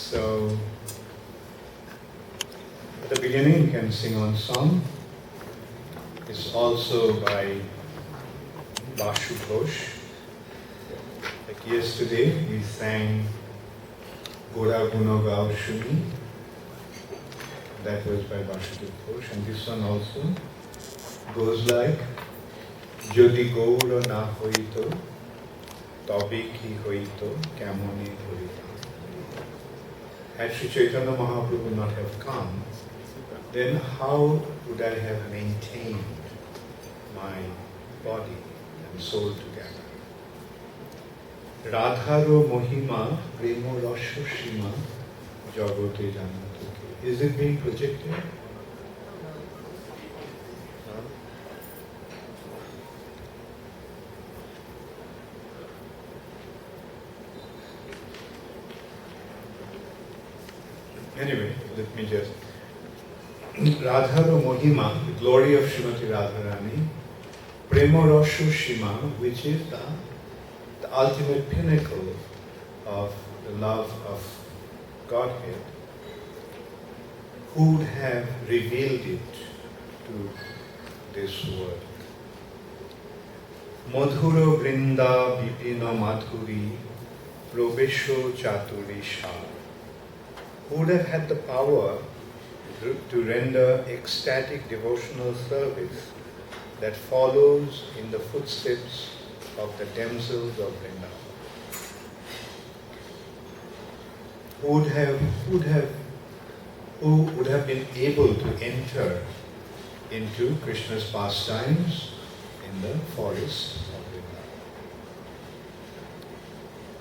So, at the beginning, you can sing one song. It's also by Bashu Ghosh. Like yesterday, we sang Gora Guno Gao Shuni. That was by Bashu Ghosh. And this one also goes like Jodi Gaura na hoito, tobe ki hoito, kemone horita. Had Sri Chaitanya Mahaprabhu not have come, then how would I have maintained my body and soul together? Radharo Mohima Premo Rasho Shima Jagote Janatuke. Is it being projected? Anyway, let me just. Radharo Mohima, the glory of Srimati Radharani, Premo Rasho Shima, which is the ultimate pinnacle of the love of Godhead, who would have revealed it to this world. Madhuro Brinda Vipino Madhuri Probesho Chaturi Shah. Who would have had the power to render ecstatic devotional service that follows in the footsteps of the damsels of Vrindavan? Who would have been able to enter into Krishna's pastimes in the forest of Vrindavan?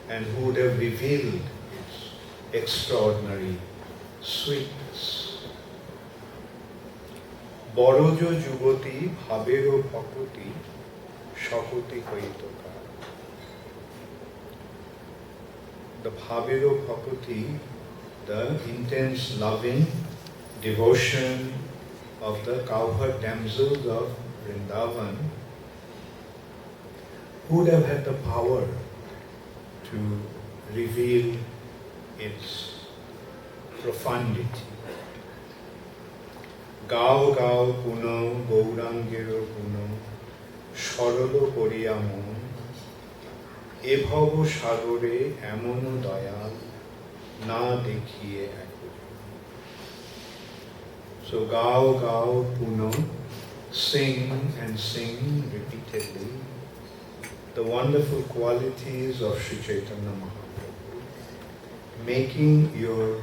And who would have revealed its extraordinary sweetness? Borojo Jugoti Bhabero Bhakoti Shakoti Kaitoka. The Bhabero Bhakoti, the intense loving devotion of the cowherd damsels of Vrindavan, who would have had the power to reveal its profundity? Gao Gao Puno Gaurangero Puno Sharolo Koriya Mon Ebhavo Sagore Emono Dayal Na Dekhiye Ekore. So Gao Gao Puno, sing and sing repeatedly the wonderful qualities of Sri Chaitanya Mahaprabhu, making your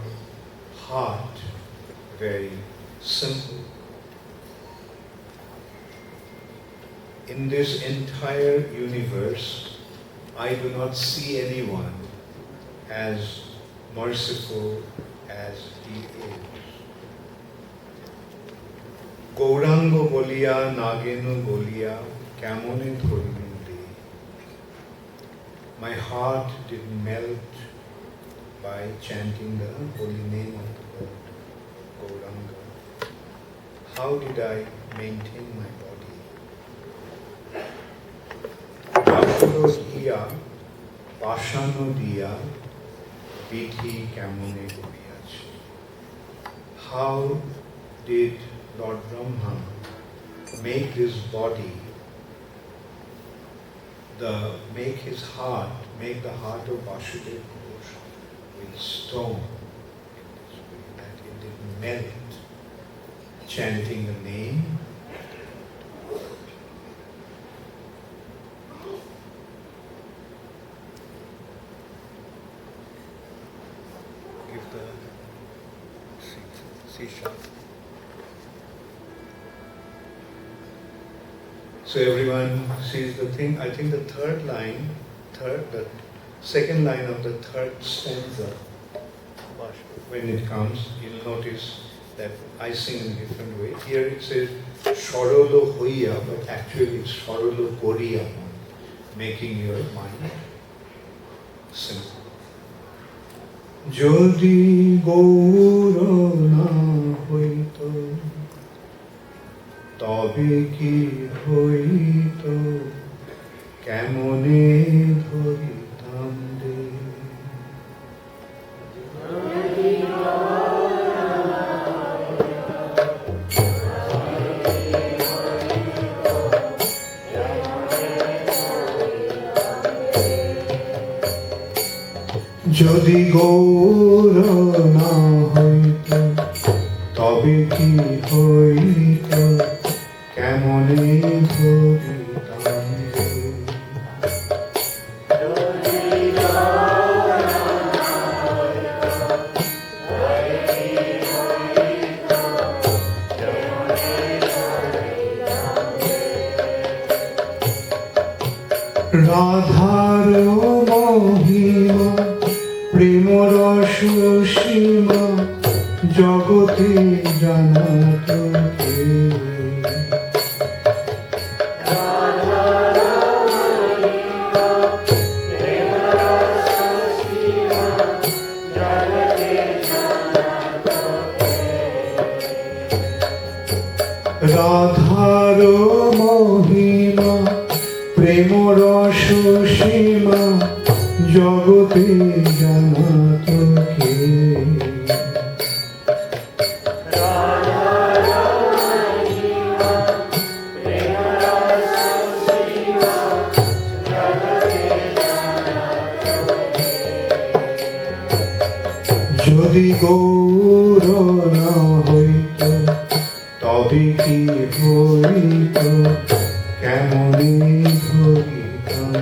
heart very simple. In this entire universe, I do not see anyone as merciful as he is. Gaurango Bolia, Nagenu Bolia, Kamone Dhorinde. My heart did melt by chanting the holy name of the Lord, Gauranga. How did I maintain my body? Bashuro Diya, Pashano Diya, Vidhi Kamone Guriyachi. How did Lord Brahma make this body, make the heart of Vasudeva with stone, that it didn't melt, chanting the name. Give the C-sharp. So everyone sees the thing. I think the second line of the third stanza, when it comes, you'll notice that I sing in a different way. Here it says Sharolo Hoya, but actually it's Sharolo Koriya, making your mind simple. Jodi Gaura na hoito, tobe ki hoito, kemone dhoritam de. যদি গৌর না হইত তবে কি হইত কেমনে ভবিতাম রাধার মহিমা প্রেম রস সীমা জগতে জানাত কে রাধার মহিমা প্রেম রস সীমা জগতে জানাত কে যদি গৌর না হইত তবে কি হইত কেমনে ভবিতাম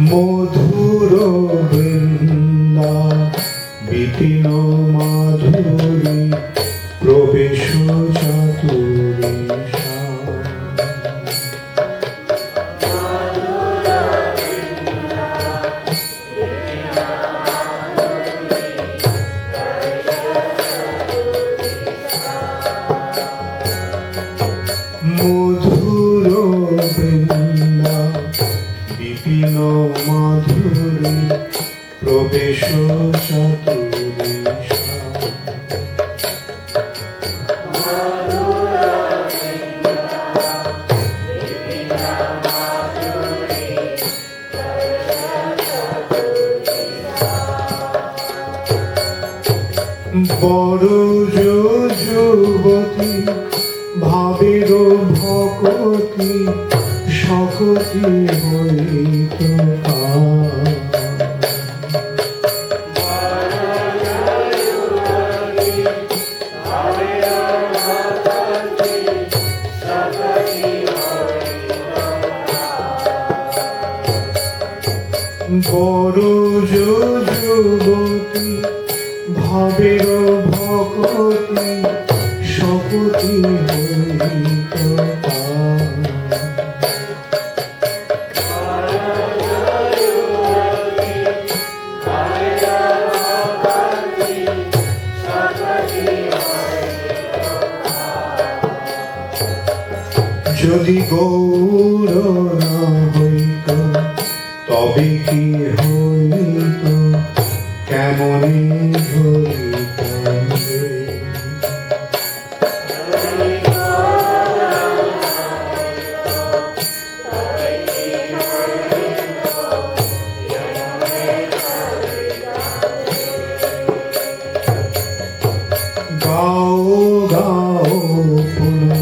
মধুর বৃন্দা বিপিন মাধুরী প্রবেশ চাতুরী মধুর বৃন্দা বিপিন মাধুরী প্রবেশ চাতুরী বড় যুবতী ভাবের ভকতি সকতি হইত বড় যুবতী ভাবের ভকতি সকতি হইত যদি গৌর না হইত তবে কি হইত কেমনে ভবিতাম গাও গাও পুনঃ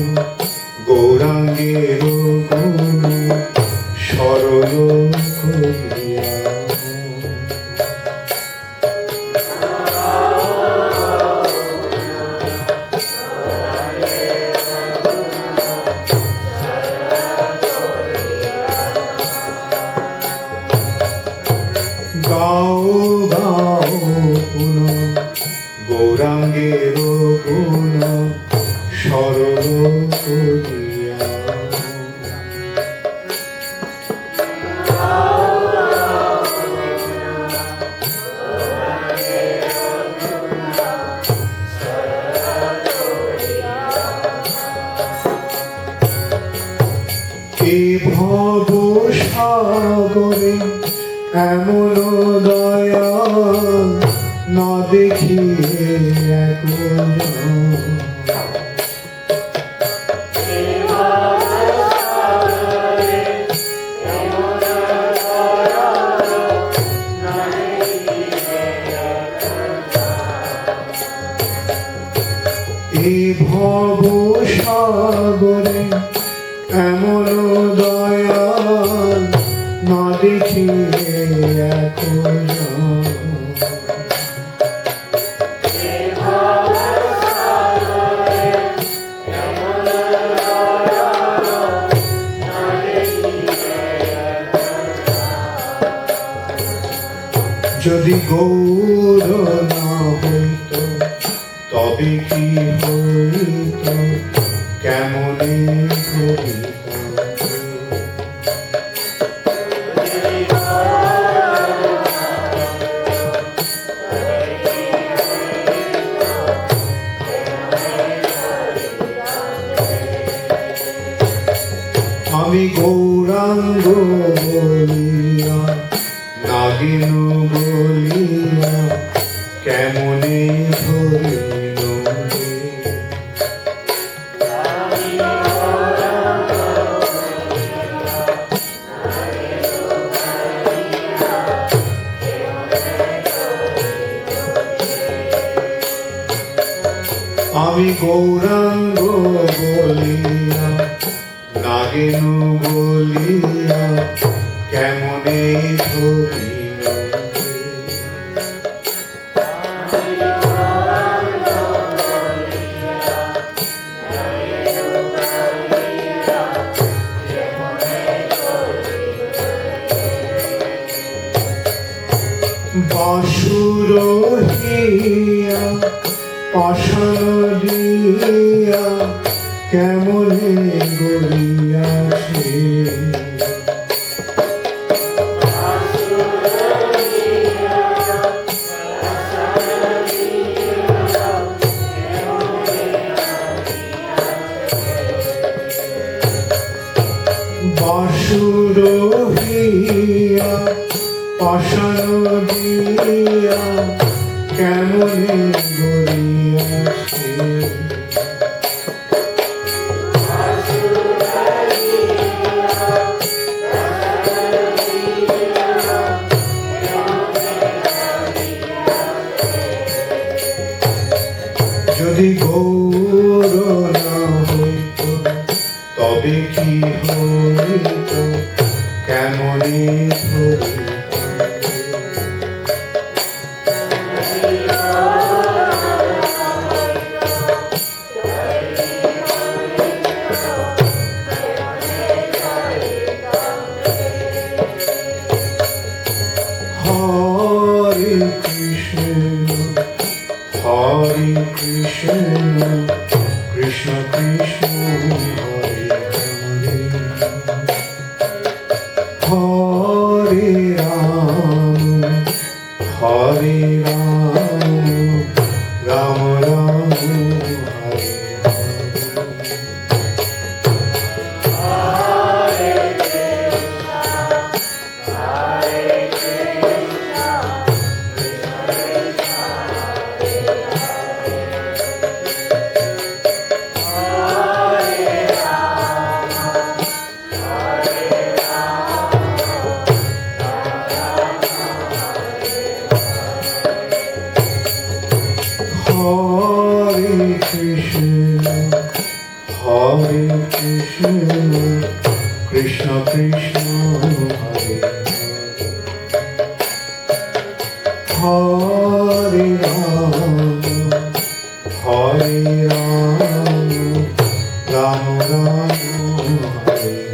গৌরাঙ্গের গুণ সরল করিয়া গাও গাও পুনঃ গৌরাঙ্গের গুণ সরল করিয়া এই ভব সাগরে এমন দয়া না দেখিয়ে একজন এ ভব সাগরে এমন দয়াল না দেখিলে এখন যদি গৌর না হইত তবে কি হইত কেমনে হইতাম আমি গৌরাঙ্গ বলিয়া নাগিন বলিয়া কেমনে ধরিল আমি গৌরাঙ্গ বলিয়া নাগিন বলিয়া কেমনে ধরিল বাসুর হিয়া পাষাণ দিয়া কেমনে গড়িয়াছে বাসুর হিয়া পাষাণ দিয়া কেমনে গড়িয়াছে যদি গৌর না হইত তবে কি হইত কেমনে ধরিত Hare Krishna, Krishna Krishna, Hare Hare, Hare Ram, Ram Ram, Hare Krishna, Hare Krishna, Krishna Krishna, Hare Ram, Hare Ram, Ram Ram, Hare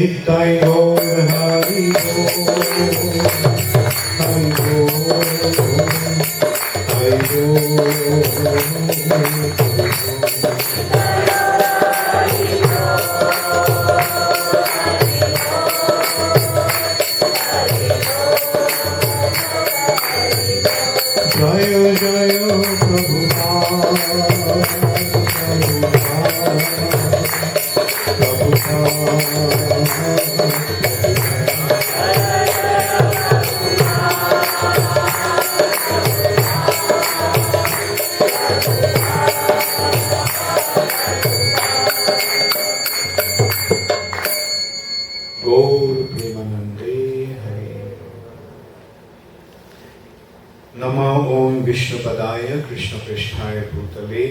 Nittai Gaur Hari Gaur, Hari Jaya Jaya Vishnupadaya Krishna Prishtaya Bhutale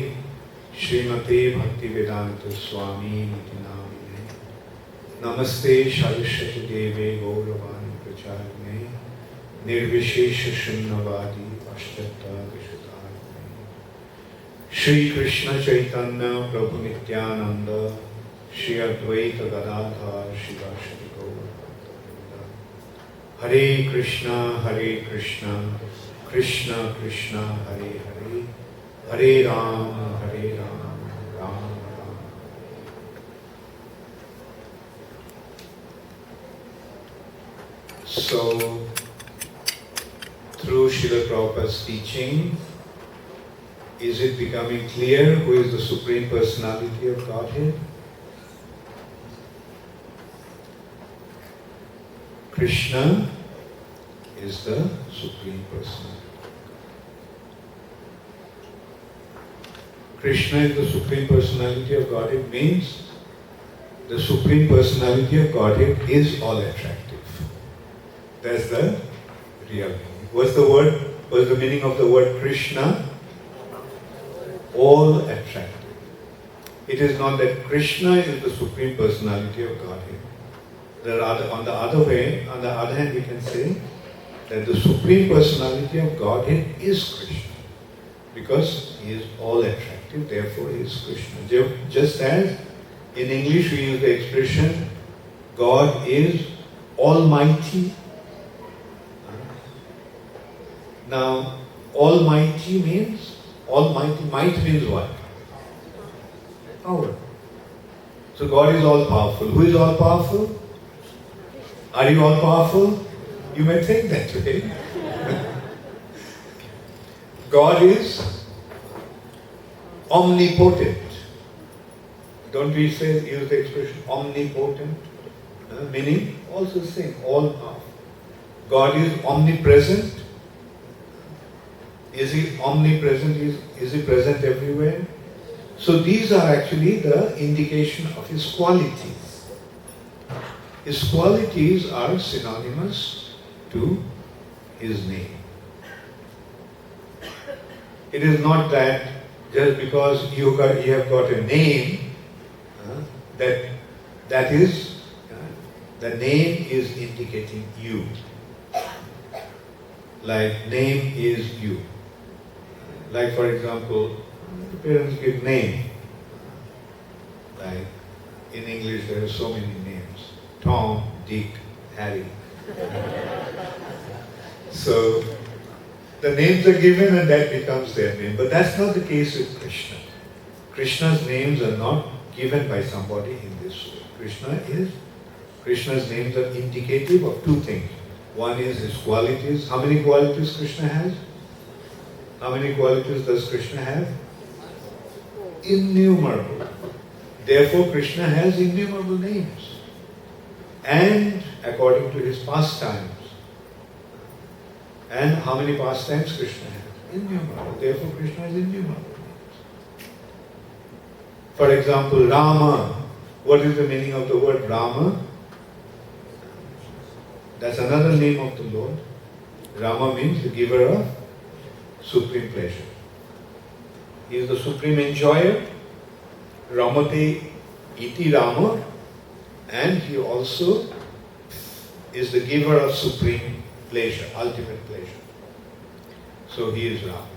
Srimate Bhaktivedanta Swami Niti Namine Namaste Saraswati Deve Gauravani Pracharine Nirvishesha Shunnavadi Paschata Vishuddharine Shri Krishna Chaitanya Prabhu Nityananda Shri Advaita Gadadhar Shivashri Gauravantavinda Hare Krishna Krishna Krishna Hare Hare Hare Ram Ram Ram. So, through Srila Prabhupada's teaching, is it becoming clear who is the Supreme Personality of Godhead? Krishna is the Supreme Personality. Krishna is the Supreme Personality of Godhead means the Supreme Personality of Godhead is all attractive. That's the real meaning. What's the meaning of the word Krishna? All attractive. It is not that Krishna is the Supreme Personality of Godhead. On the other hand, we can say that the Supreme Personality of Godhead is Krishna. Because he is all attractive, therefore he is Krishna. Just as in English we use the expression, God is almighty. Now, almighty means, might means what? Power. So God is all powerful. Who is all powerful? Are you all powerful? You may think that way. God is omnipotent. Don't we use the expression omnipotent? Meaning also the same, all powerful. God is omnipresent. Is he omnipresent? Is he present everywhere? So these are actually the indication of his qualities. His qualities are synonymous to his name. It is not that just because you have got a name, that is, the name is indicating you. Like name is you. Like for example, the parents give name. Like in English there are so many names. Tom, Dick, Harry. So the names are given and that becomes their name. But that's not the case with Krishna. Krishna's names are not given by somebody in this way. Krishna's names are indicative of two things. One is his qualities. How many qualities Krishna has? How many qualities does Krishna have? Innumerable. Therefore Krishna has innumerable names. And according to his pastimes. And how many pastimes Krishna has? Innumerable. Therefore Krishna has innumerable names. For example, Rama. What is the meaning of the word Rama? That's another name of the Lord. Rama means the giver of supreme pleasure. He is the supreme enjoyer. Ramate iti Rama. And he also is the giver of supreme pleasure, ultimate pleasure. So he is Rama.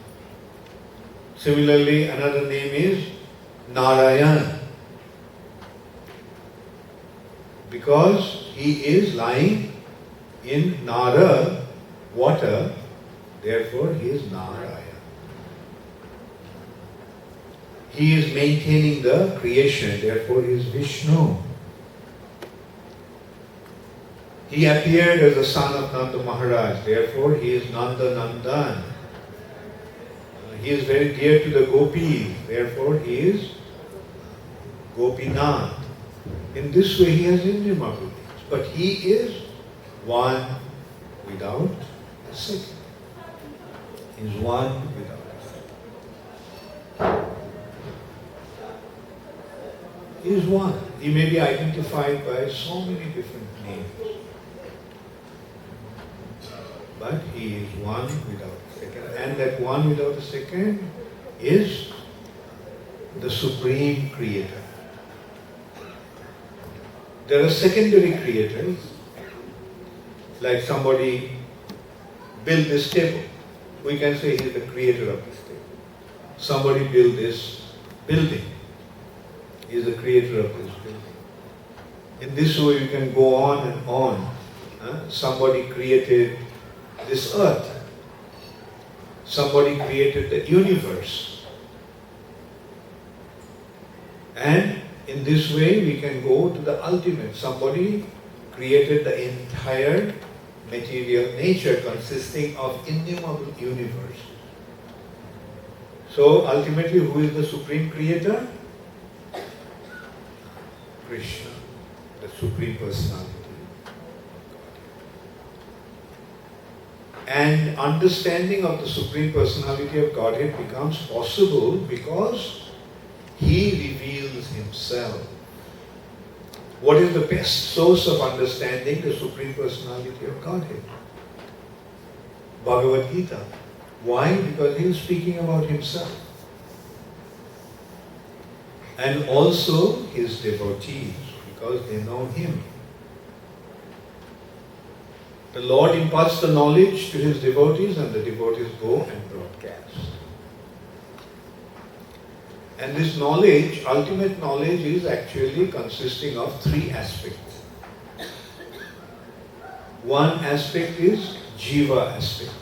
Similarly, another name is Narayan. Because he is lying in Nara, water, therefore he is Narayana. He is maintaining the creation, therefore he is Vishnu. He appeared as the son of Nanda Maharaj, therefore he is Nanda Nandan. He is very dear to the gopis, therefore he is Gopinath. In this way he has innumerable names, but he is one without a second. He is one without a second. He is one. He may be identified by so many different names. But he is one without a second. And that one without a second is the Supreme Creator. There are secondary creators, like somebody built this table. We can say he is the creator of this table. Somebody built this building. He is the creator of this building. In this way you can go on and on. Somebody created this earth. Somebody created the universe. And in this way we can go to the ultimate. Somebody created the entire material nature consisting of innumerable universe. So ultimately who is the Supreme Creator? Krishna, the Supreme Personality. And understanding of the Supreme Personality of Godhead becomes possible because he reveals himself. What is the best source of understanding the Supreme Personality of Godhead? Bhagavad Gita. Why? Because he is speaking about himself. And also his devotees, because they know him. The Lord imparts the knowledge to his devotees and the devotees go and broadcast. And this knowledge, ultimate knowledge, is actually consisting of three aspects. One aspect is Jiva aspect.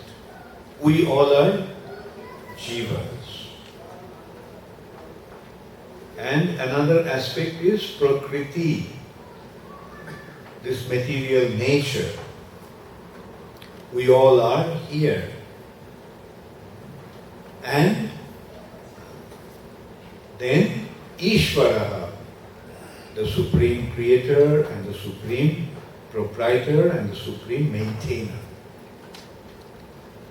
We all are Jivas. And another aspect is Prakriti, this material nature. We all are here. And then Ishvara, the Supreme Creator and the Supreme Proprietor and the Supreme Maintainer.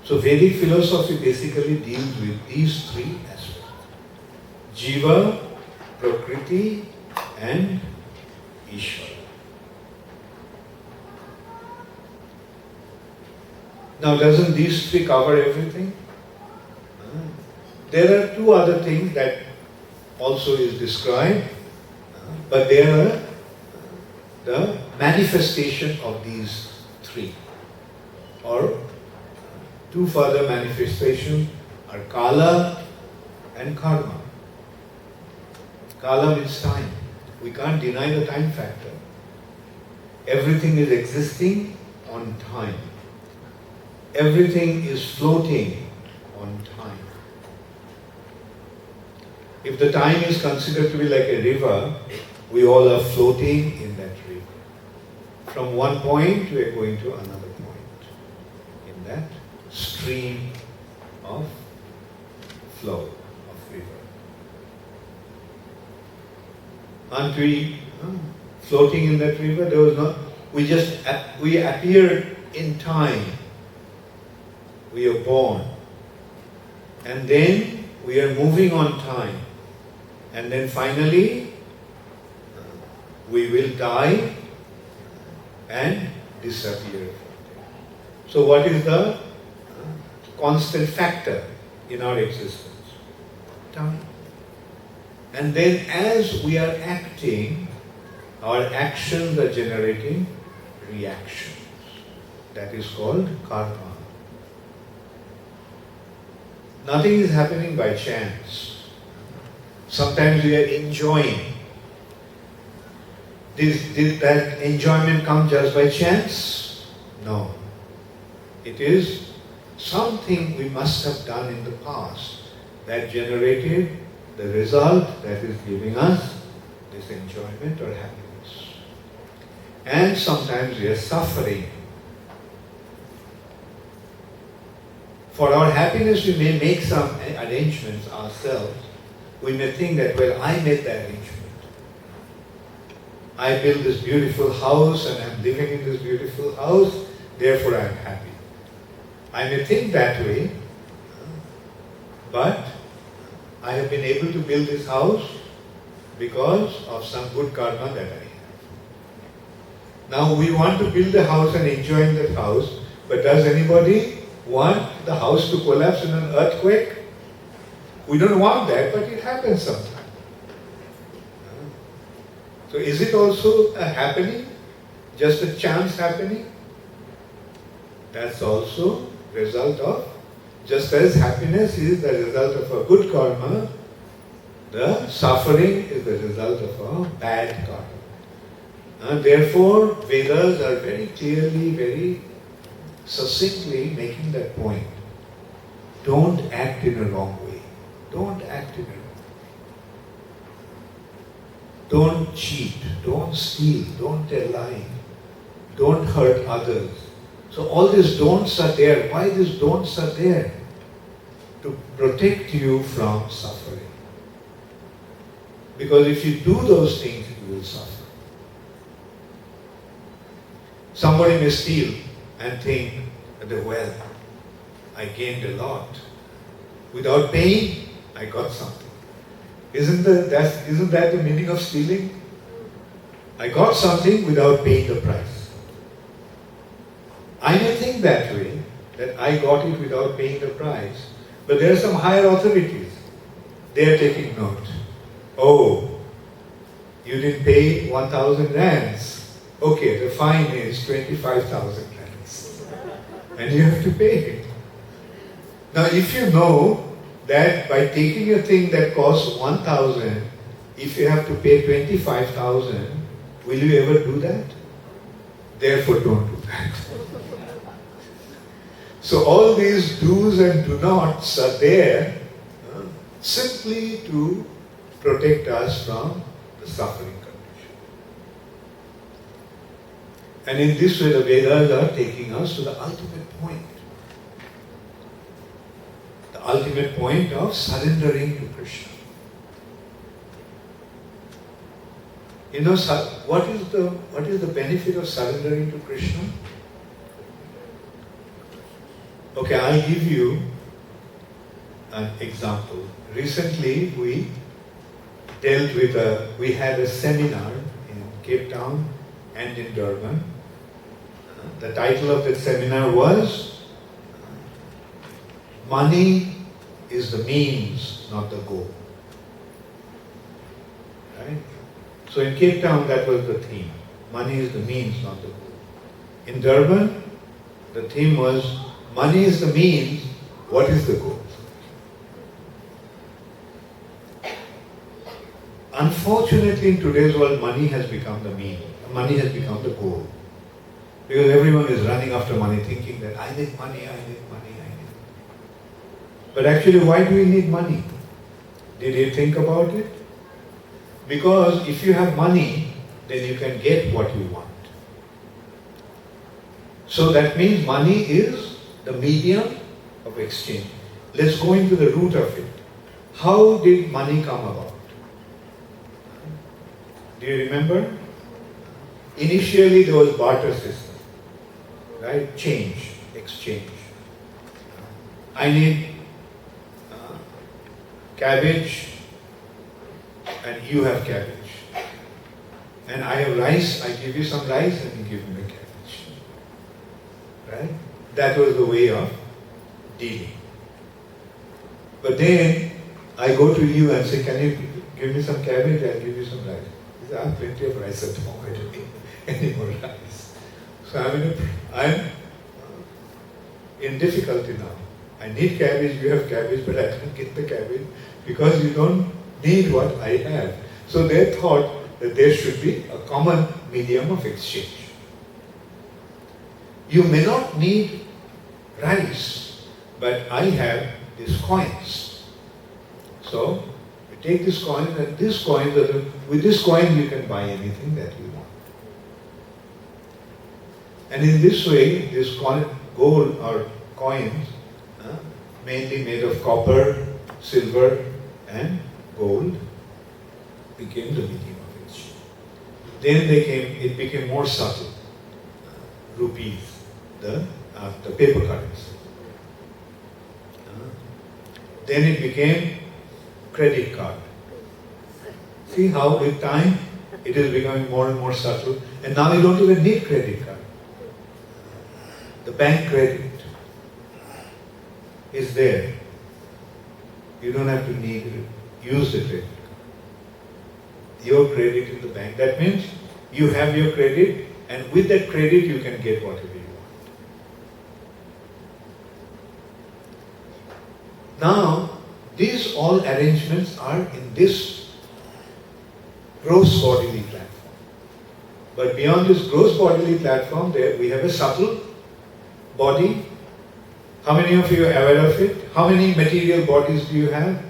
So Vedic philosophy basically deals with these three aspects. Jiva, Prakriti and Ishvara. Now doesn't these three cover everything? There are two other things that also is described, but they are the manifestation of these three. Or two further manifestations are Kala and Karma. Kala means time. We can't deny the time factor. Everything is existing on time. Everything is floating on time. If the time is considered to be like a river, we all are floating in that river. From one point we are going to another point in that stream of flow of river. Aren't we floating in that river? There was not. We appeared in time. We are born, and then we are moving on time, and then finally we will die and disappear. So what is the constant factor in our existence? Time. And then as we are acting, our actions are generating reactions. That is called karma. Nothing is happening by chance. Sometimes we are enjoying. Did that enjoyment come just by chance? No. It is something we must have done in the past that generated the result that is giving us this enjoyment or happiness. And sometimes we are suffering. For our happiness, we may make some arrangements ourselves. We may think that, well, I made the arrangement. I built this beautiful house and I'm living in this beautiful house, therefore I'm happy. I may think that way, but I have been able to build this house because of some good karma that I have. Now we want to build the house and enjoy in that house, but does anybody want the house to collapse in an earthquake? We don't want that, but it happens sometimes. So is it also a happening? Just a chance happening? That's also result of, just as happiness is the result of a good karma, the suffering is the result of a bad karma. Therefore, Vedas are very clearly, very succinctly making that point. Don't act in a wrong way. Don't act in a wrong way. Don't cheat, don't steal, don't tell lying, don't hurt others. So all these don'ts are there. Why these don'ts are there? To protect you from suffering. Because if you do those things, you will suffer. Somebody may steal and think that, well, I gained a lot. Without paying, I got something. Isn't that the meaning of stealing? I got something without paying the price. I may think that way, that I got it without paying the price, but there are some higher authorities. They are taking note. Oh, you didn't pay 1,000 rands. Okay, the fine is 25,000 rands. And you have to pay it. Now if you know that by taking a thing that costs 1,000, if you have to pay 25,000, will you ever do that? Therefore don't do that. So all these do's and do nots are there simply to protect us from the suffering condition. And in this way the Vedas are taking us to the ultimate point. The ultimate point of surrendering to Krishna. You know, what is the benefit of surrendering to Krishna? Okay, I'll give you an example. Recently, we had a seminar in Cape Town and in Durban. The title of that seminar was Money is the means, not the goal. Right? So in Cape Town, that was the theme. Money is the means, not the goal. In Durban, the theme was money is the means, what is the goal? Unfortunately, in today's world, money has become the mean. Money has become the goal. Because everyone is running after money, thinking that I need money, I need money, I need money. But actually, why do we need money? Did you think about it? Because if you have money, then you can get what you want. So that means money is the medium of exchange. Let's go into the root of it. How did money come about? Do you remember? Initially there was barter system, right? Change, exchange. I need cabbage and you have cabbage. And I have rice, I give you some rice and you give me cabbage. Right? That was the way of dealing. But then I go to you and say, can you give me some cabbage? I'll give you some rice. He says, I have plenty of rice at home. I don't need any more rice. So I'm in difficulty now. I need cabbage, you have cabbage, but I can't get the cabbage because you don't need what I have. So they thought that there should be a common medium of exchange. You may not need rice, but I have these coins. So, you take this coin and this coin, with this coin you can buy anything that you want. And in this way, this gold or coins, mainly made of copper, silver and gold, became the medium of exchange. Then it became more subtle. Rupees, the paper currency. Then it became credit card. See how with time it is becoming more and more subtle, and now you don't even need credit card. The bank credit is there. You don't have to use the credit card. Your credit in the bank. That means you have your credit, and with that credit you can get whatever you want. Now, these all arrangements are in this gross bodily platform. But beyond this gross bodily platform, there we have a subtle body. How many of you are aware of it? How many material bodies do you have?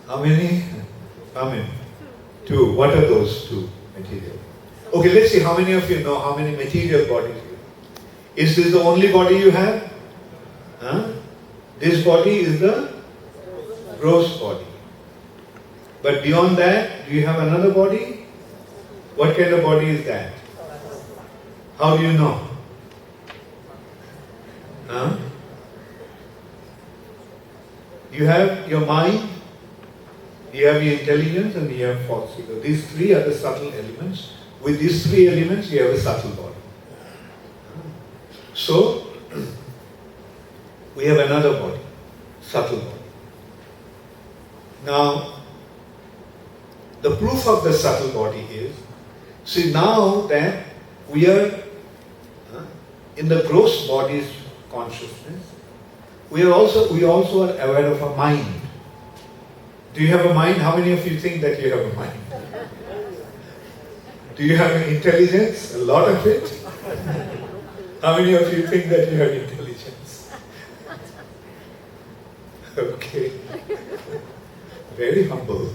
How many? How many? 2. What are those 2 material? Okay, let's see how many of you know how many material bodies you have. Is this the only body you have? This body is the gross body. But beyond that, do you have another body? What kind of body is that? How do you know? You have your mind, you have your intelligence, and you have false ego. These 3 are the subtle elements. With these 3 elements, you have a subtle body. So, we have another body, subtle body. Now, the proof of the subtle body is, see now that we are in the gross body's consciousness, we also are aware of a mind. Do you have a mind? How many of you think that you have a mind? Do you have intelligence? A lot of it? How many of you think that you have intelligence? Okay. Very humble.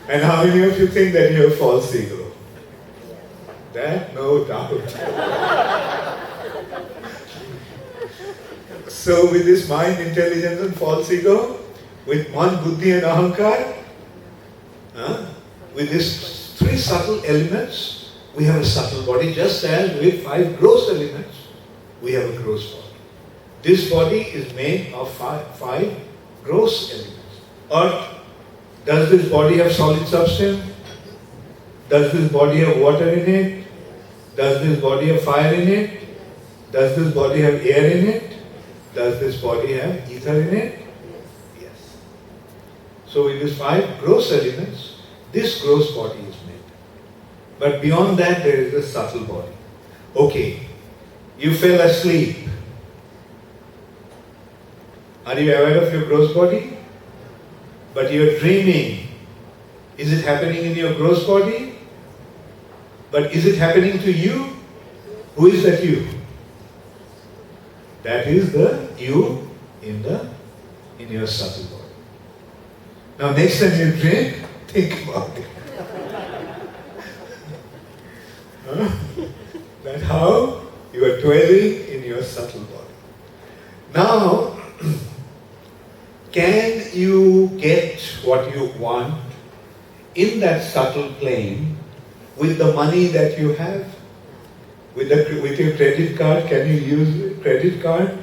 And how many of you think that you have false ego? That, no doubt. So with this mind, intelligence and false ego, with one buddhi and ahankar, with these 3 subtle elements, we have a subtle body, just as with 5 gross elements, we have a gross body. This body is made of 5 gross elements. Earth, does this body have solid substance? Does this body have water in it? Does this body have fire in it? Does this body have air in it? Does this body have ether in it? Yes. So with these 5 gross elements, this gross body is made. But beyond that, there is a subtle body. Okay, you fell asleep. Are you aware of your gross body? But you are dreaming. Is it happening in your gross body? But is it happening to you? Who is that you? That is the you in your subtle body. Now next time you dream, think about it. That's how you are dwelling in your subtle body. Now, can you get what you want in that subtle plane with the money that you have? With your credit card, can you use credit card?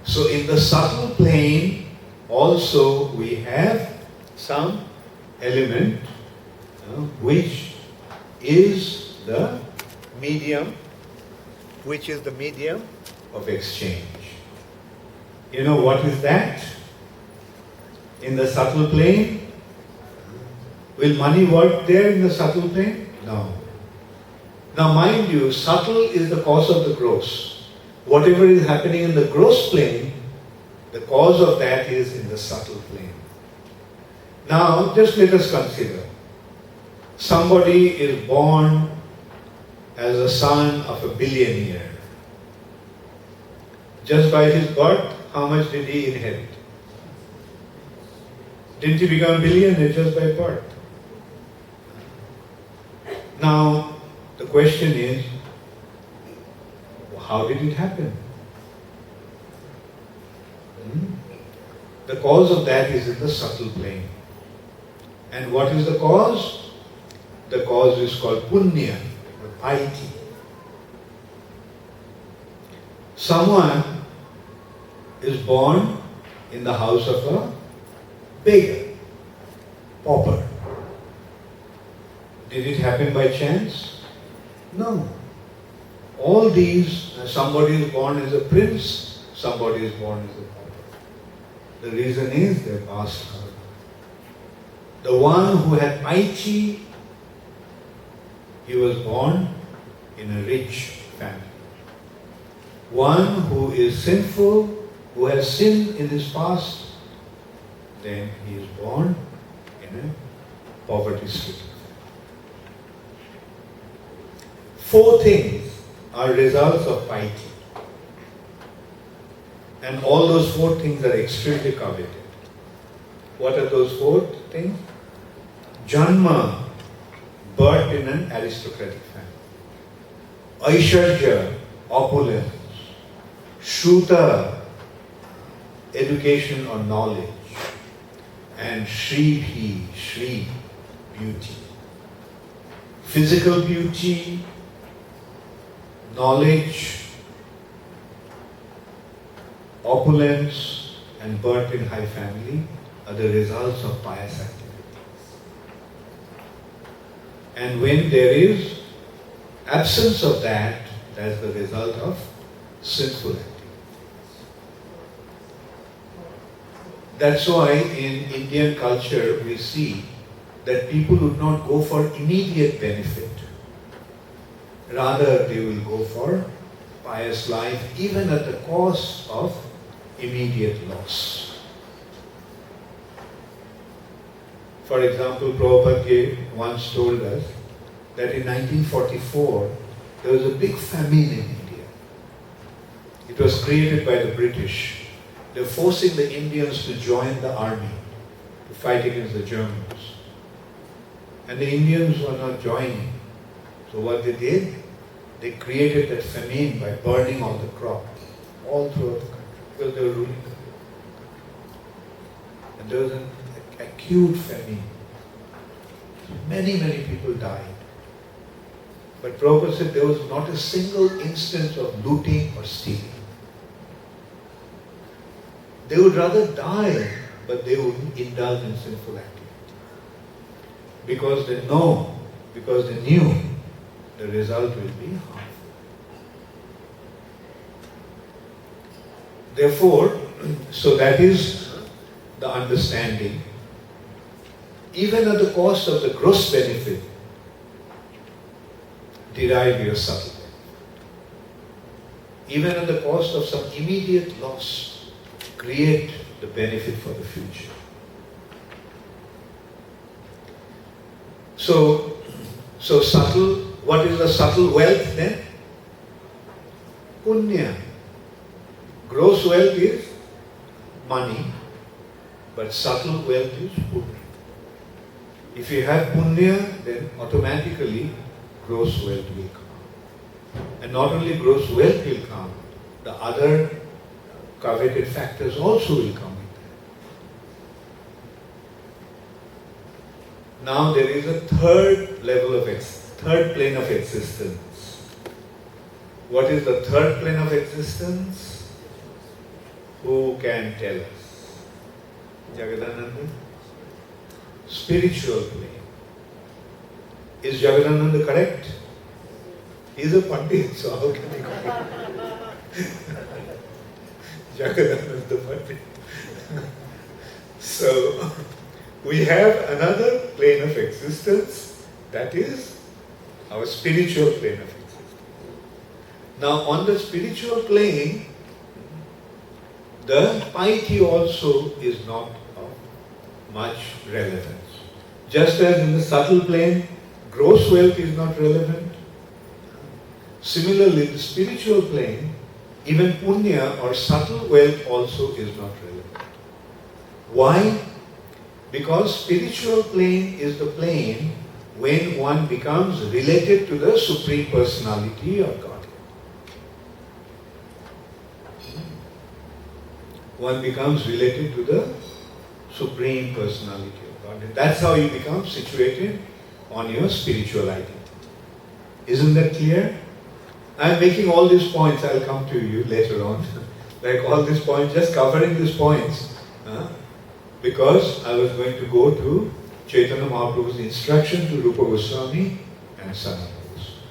So in the subtle plane, also we have some element which is the medium of exchange. You know what is that? In the subtle plane, will money work there in the subtle plane? No. Now mind you, subtle is the cause of the gross. Whatever is happening in the gross plane, the cause of that is in the subtle plane. Now, just let us consider. Somebody is born as a son of a billionaire. Just by his birth, how much did he inherit? Didn't he become a billionaire just by birth? Now, the question is, how did it happen? The cause of that is in the subtle plane. And what is the cause? The cause is called punya, or piety. Someone is born in the house of a beggar, pauper. Did it happen by chance? No. All these, somebody is born as a prince, somebody is born as a pauper. The reason is their past karma. The one who had piety, he was born in a rich family. One who is sinful, who has sinned in his past, then he is born in a poverty-stricken family. 4 things are results of piety. And all those 4 things are extremely coveted. What are those 4 things? Janma, birth in an aristocratic family. Aishwarya, opulence. Shruta, education or knowledge. And Shri, beauty. Physical beauty, knowledge, opulence, and birth in high family are the results of pious activities. And when there is absence of that, that's the result of sinful activities. That's why in Indian culture we see that people would not go for immediate benefit. Rather, they will go for pious life even at the cost of immediate loss. For example, Prabhupada once told us that in 1944 there was a big famine in India. It was created by the British. They were forcing the Indians to join the army to fight against the Germans. And the Indians were not joining. So what they did, they created that famine by burning all the crops all throughout the country because they were ruling the country. And there was an acute famine. Many people died. But Prabhupada said there was not a single instance of looting or stealing. They would rather die, but they wouldn't indulge in sinful activity. Because they knew the result will be harmful. Therefore, so that is the understanding. Even at the cost of the gross benefit, derive your subtle benefit. Even at the cost of some immediate loss, create the benefit for the future. So subtle, what is the subtle wealth then? Punya. Gross wealth is money, but subtle wealth is punya. If you have punya, then automatically gross wealth will come. And not only gross wealth will come, the other coveted factors also will come in there. Now there is a third plane of existence. What is the third plane of existence? Who can tell us? Jagadananda? Spiritual plane. Is Jagadananda correct? He is a Pandit, so how can he correct? Jagadananda is the Pandit. So, we have another plane of existence, that is our spiritual plane of existence. Now, on the spiritual plane, the piety also is not of much relevance. Just as in the subtle plane, gross wealth is not relevant. Similarly, the spiritual plane, even punya or subtle wealth also is not relevant. Why? Because spiritual plane is the plane when one becomes related to the Supreme Personality of God. One becomes related to the Supreme Personality of God. And that's how you become situated on your spiritual identity. Isn't that clear? I'm making all these points, I'll come to you later on. Like all these points, just covering these points. Because I was going to go to Chaitanya Mahaprabhu's instruction to Rupa Goswami and Sanatana Goswami.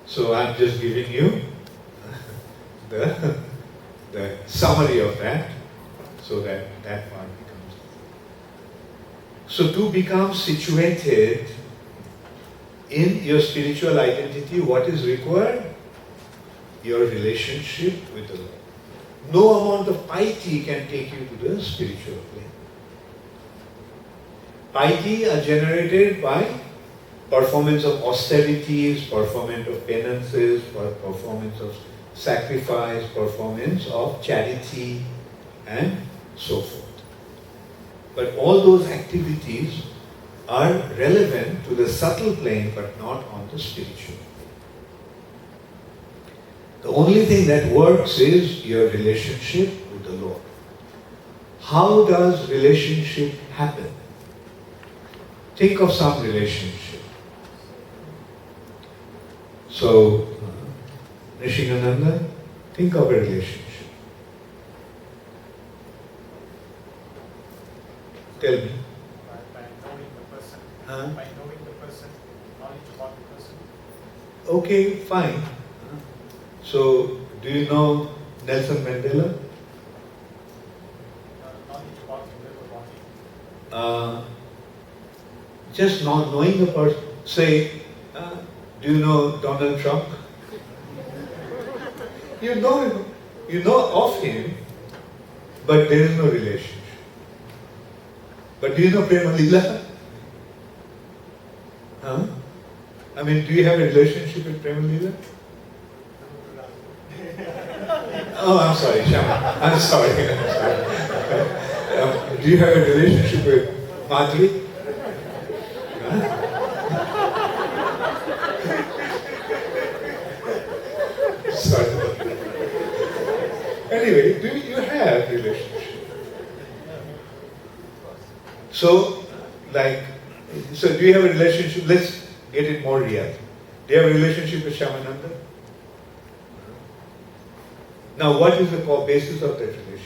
So I'm just giving you the summary of that, so that part becomes. So to become situated in your spiritual identity, what is required? Your relationship with the Lord. No amount of piety can take you to the spiritual plane. Piety are generated by performance of austerities, performance of penances, performance of sacrifice, performance of charity, and so forth. But all those activities are relevant to the subtle plane but not on the spiritual plane. The only thing that works is your relationship with the Lord. How does relationship happen? Think of some relationship. So, Nishingananda, think of a relationship. Tell me. By knowing the person. By knowing the person, knowledge about the person. Okay, fine. So, do you know Nelson Mandela? Knowledge about him, live about him. Just not knowing the person. Say, do you know Donald Trump? You know him. You know of him, but there is no relationship. But do you know Prema Leela? I mean, do you have a relationship with Prema Leela? Oh, I'm sorry, Shama. I'm sorry. Do you have a relationship with Madhuri? Sorry. Anyway, do you have a relationship? So do you have a relationship? Let's get it more real. Do you have a relationship with Shamananda? Now, what is the core basis of that relationship?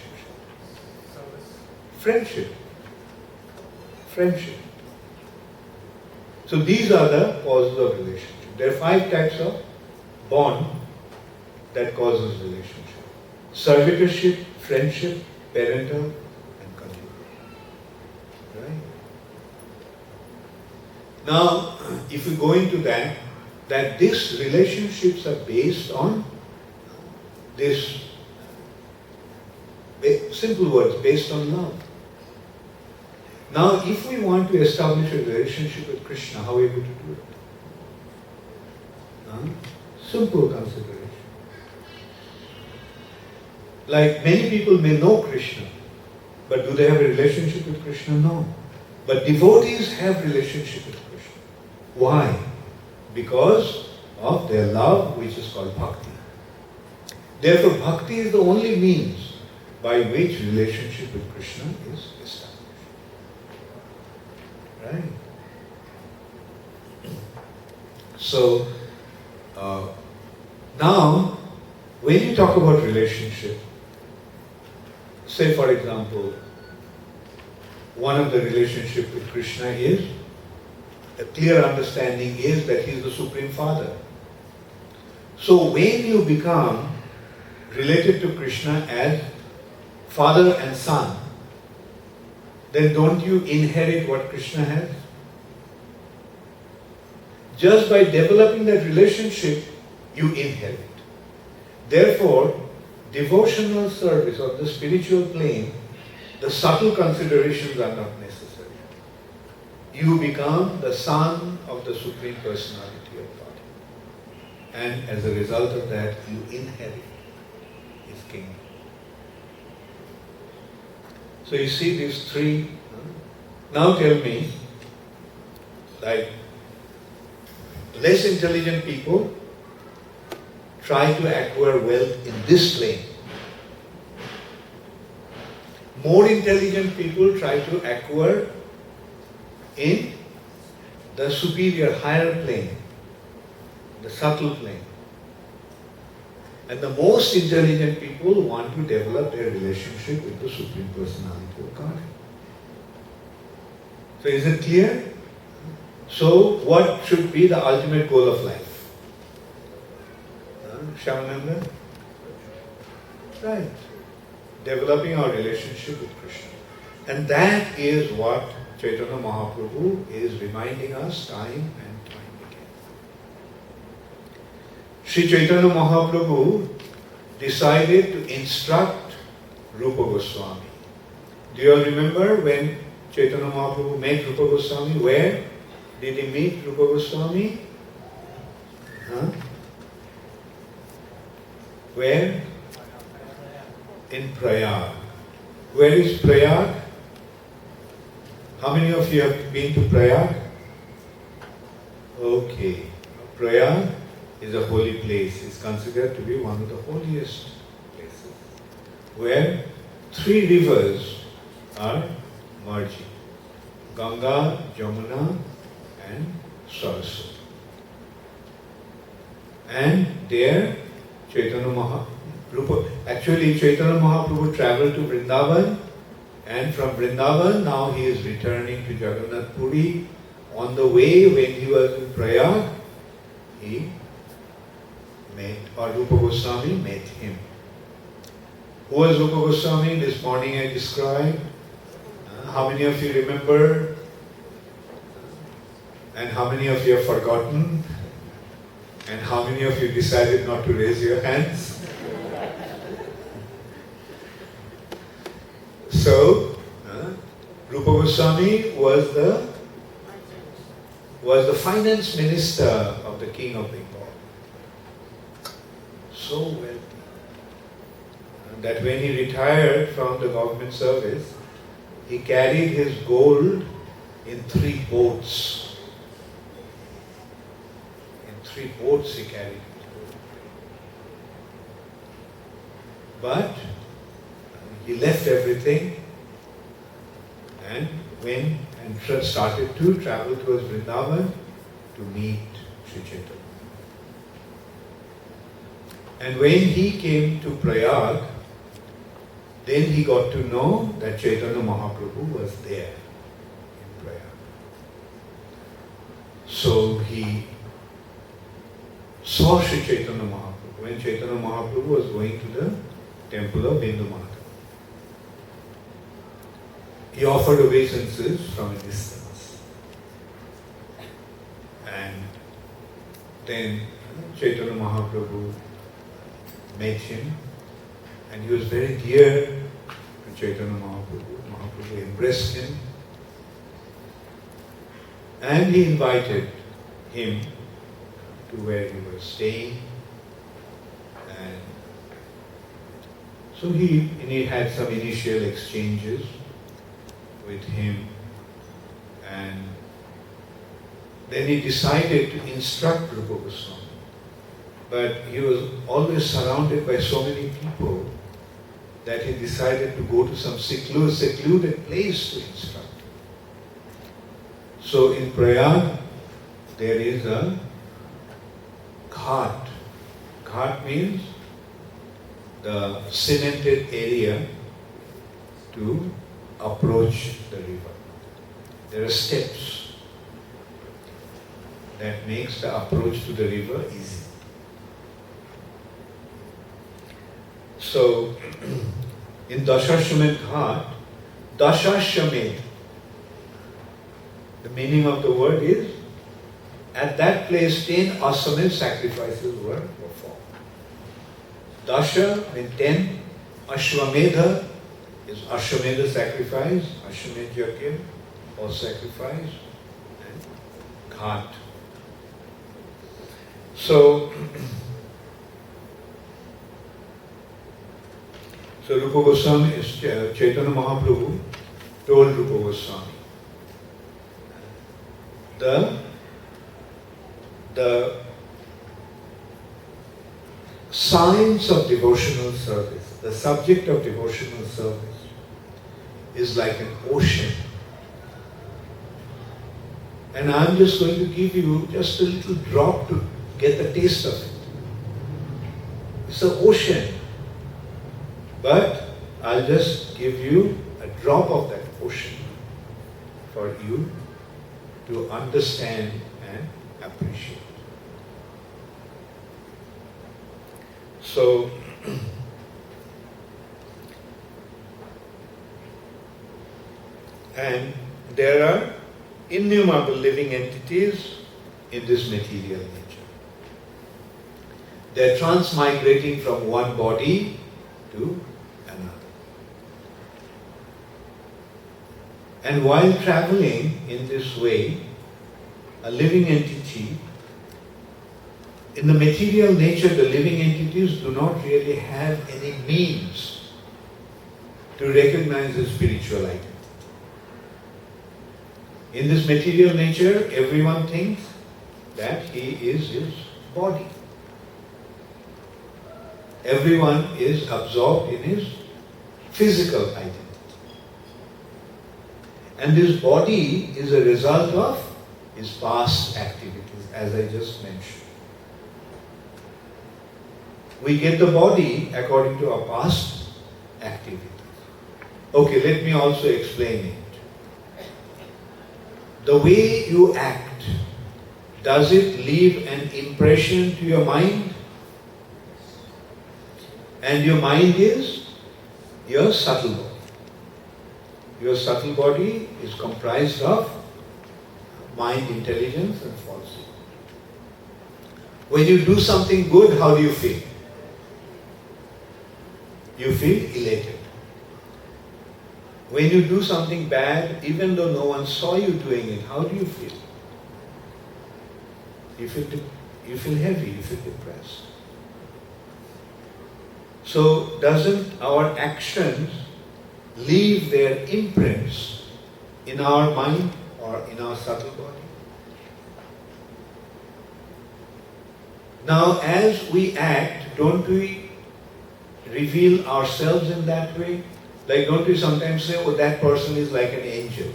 Service. Friendship. Friendship. So these are the causes of relationship. There are 5 types of bond that causes relationship. Servitorship, friendship, parental, and conjugal. Right? Now, if we go into that these relationships are based on this, simple words, based on love. Now, if we want to establish a relationship with Krishna, how are we going to do it? Simple consideration. Like many people may know Krishna, but do they have a relationship with Krishna? No. But devotees have relationship with Krishna. Why? Because of their love, which is called bhakti. Therefore, bhakti is the only means by which relationship with Krishna is established. Right? So, now, when you talk about relationship, say for example, one of the relationship with Krishna is, a clear understanding is that He is the Supreme Father. So when you become related to Krishna as father and son, then don't you inherit what Krishna has? Just by developing that relationship, you inherit. Therefore, devotional service on the spiritual plane The subtle considerations are not necessary. You become the son of the Supreme Personality of God. And as a result of that, you inherit His kingdom. So you see these three. Now tell me, like, less intelligent people try to acquire wealth in this plane. More intelligent people try to acquire in the superior, higher plane, the subtle plane. And the most intelligent people want to develop their relationship with the Supreme Personality of God. So is it clear? So what should be the ultimate goal of life? Shamananda? Right. Developing our relationship with Krishna. And that is what Chaitanya Mahaprabhu is reminding us time and time again. Sri Chaitanya Mahaprabhu decided to instruct Rupa Goswami. Do you all remember when Chaitanya Mahaprabhu met Rupa Goswami? Where did he meet Rupa Goswami? Where? In Prayag. Where is Prayag? How many of you have been to Prayag? Okay. Prayag is a holy place. It's considered to be one of the holiest places, where three rivers are merging: Ganga, Jamuna and Saraswati. And there Chaitanya Mahaprabhu, actually Chaitanya Mahaprabhu traveled to Vrindavan, and from Vrindavan now he is returning to Jagannath Puri. On the way, when he was in Prayag, he met, or Rupa Goswami met him. Who was Rupa Goswami? This morning I described. How many of you remember? And how many of you have forgotten? And how many of you decided not to raise your hands? So, Rupa Goswami was the finance minister of the king of Bengal. So wealthy that when he retired from the government service, he carried his gold in 3 boats. In 3 boats he carried his gold. But he left everything and went and started to travel towards Vrindavan to meet Sri Chaitanya. And when he came to Prayag, then he got to know that Chaitanya Mahaprabhu was there in Prayag. So he saw Sri Chaitanya Mahaprabhu when Chaitanya Mahaprabhu was going to the temple of Bindu Mata. He offered obeisances from a distance. And then Chaitanya Mahaprabhu met him, and he was very dear to Chaitanya Mahaprabhu. Mahaprabhu embraced him, and he invited him to where he was staying. And so he had some initial exchanges with him, and then he decided to instruct Rupa Goswami. But he was always surrounded by so many people that he decided to go to some secluded place to instruct. So in Prayag, there is a ghat. Ghat means the cemented area to approach the river. There are steps that makes the approach to the river easy. So, in Dashashwamedh Ghat, Dashashwamedh, the meaning of the word is, at that place 10 Ashwamedh sacrifices were performed. Dasha means 10, Ashwamedha is Ashwamedha sacrifice, Ashwamedha yajna or sacrifice, and Ghat. So Rupa Goswami is Chaitanya Mahaprabhu told Rupa Goswami the science of devotional service, the subject of devotional service is like an ocean. And I'm just going to give you just a little drop to get the taste of it. It's an ocean. But I'll just give you a drop of that ocean for you to understand and appreciate. So, and there are innumerable living entities in this material nature. They are transmigrating from one body to another. And while traveling in this way, a living entity, in the material nature, the living entities do not really have any means to recognize the spiritual item. In this material nature, everyone thinks that he is his body. Everyone is absorbed in his physical identity. And this body is a result of his past activities, as I just mentioned. We get the body according to our past activities. Okay, let me also explain it. The way you act, does it leave an impression to your mind? And your mind is your subtle body. Your subtle body is comprised of mind, intelligence and falsehood. When you do something good, how do you feel? You feel elated. When you do something bad, even though no one saw you doing it, how do you feel? You feel heavy, you feel depressed. So doesn't our actions leave their imprints in our mind or in our subtle body? Now as we act, don't we reveal ourselves in that way? Like don't we sometimes say, oh, that person is like an angel?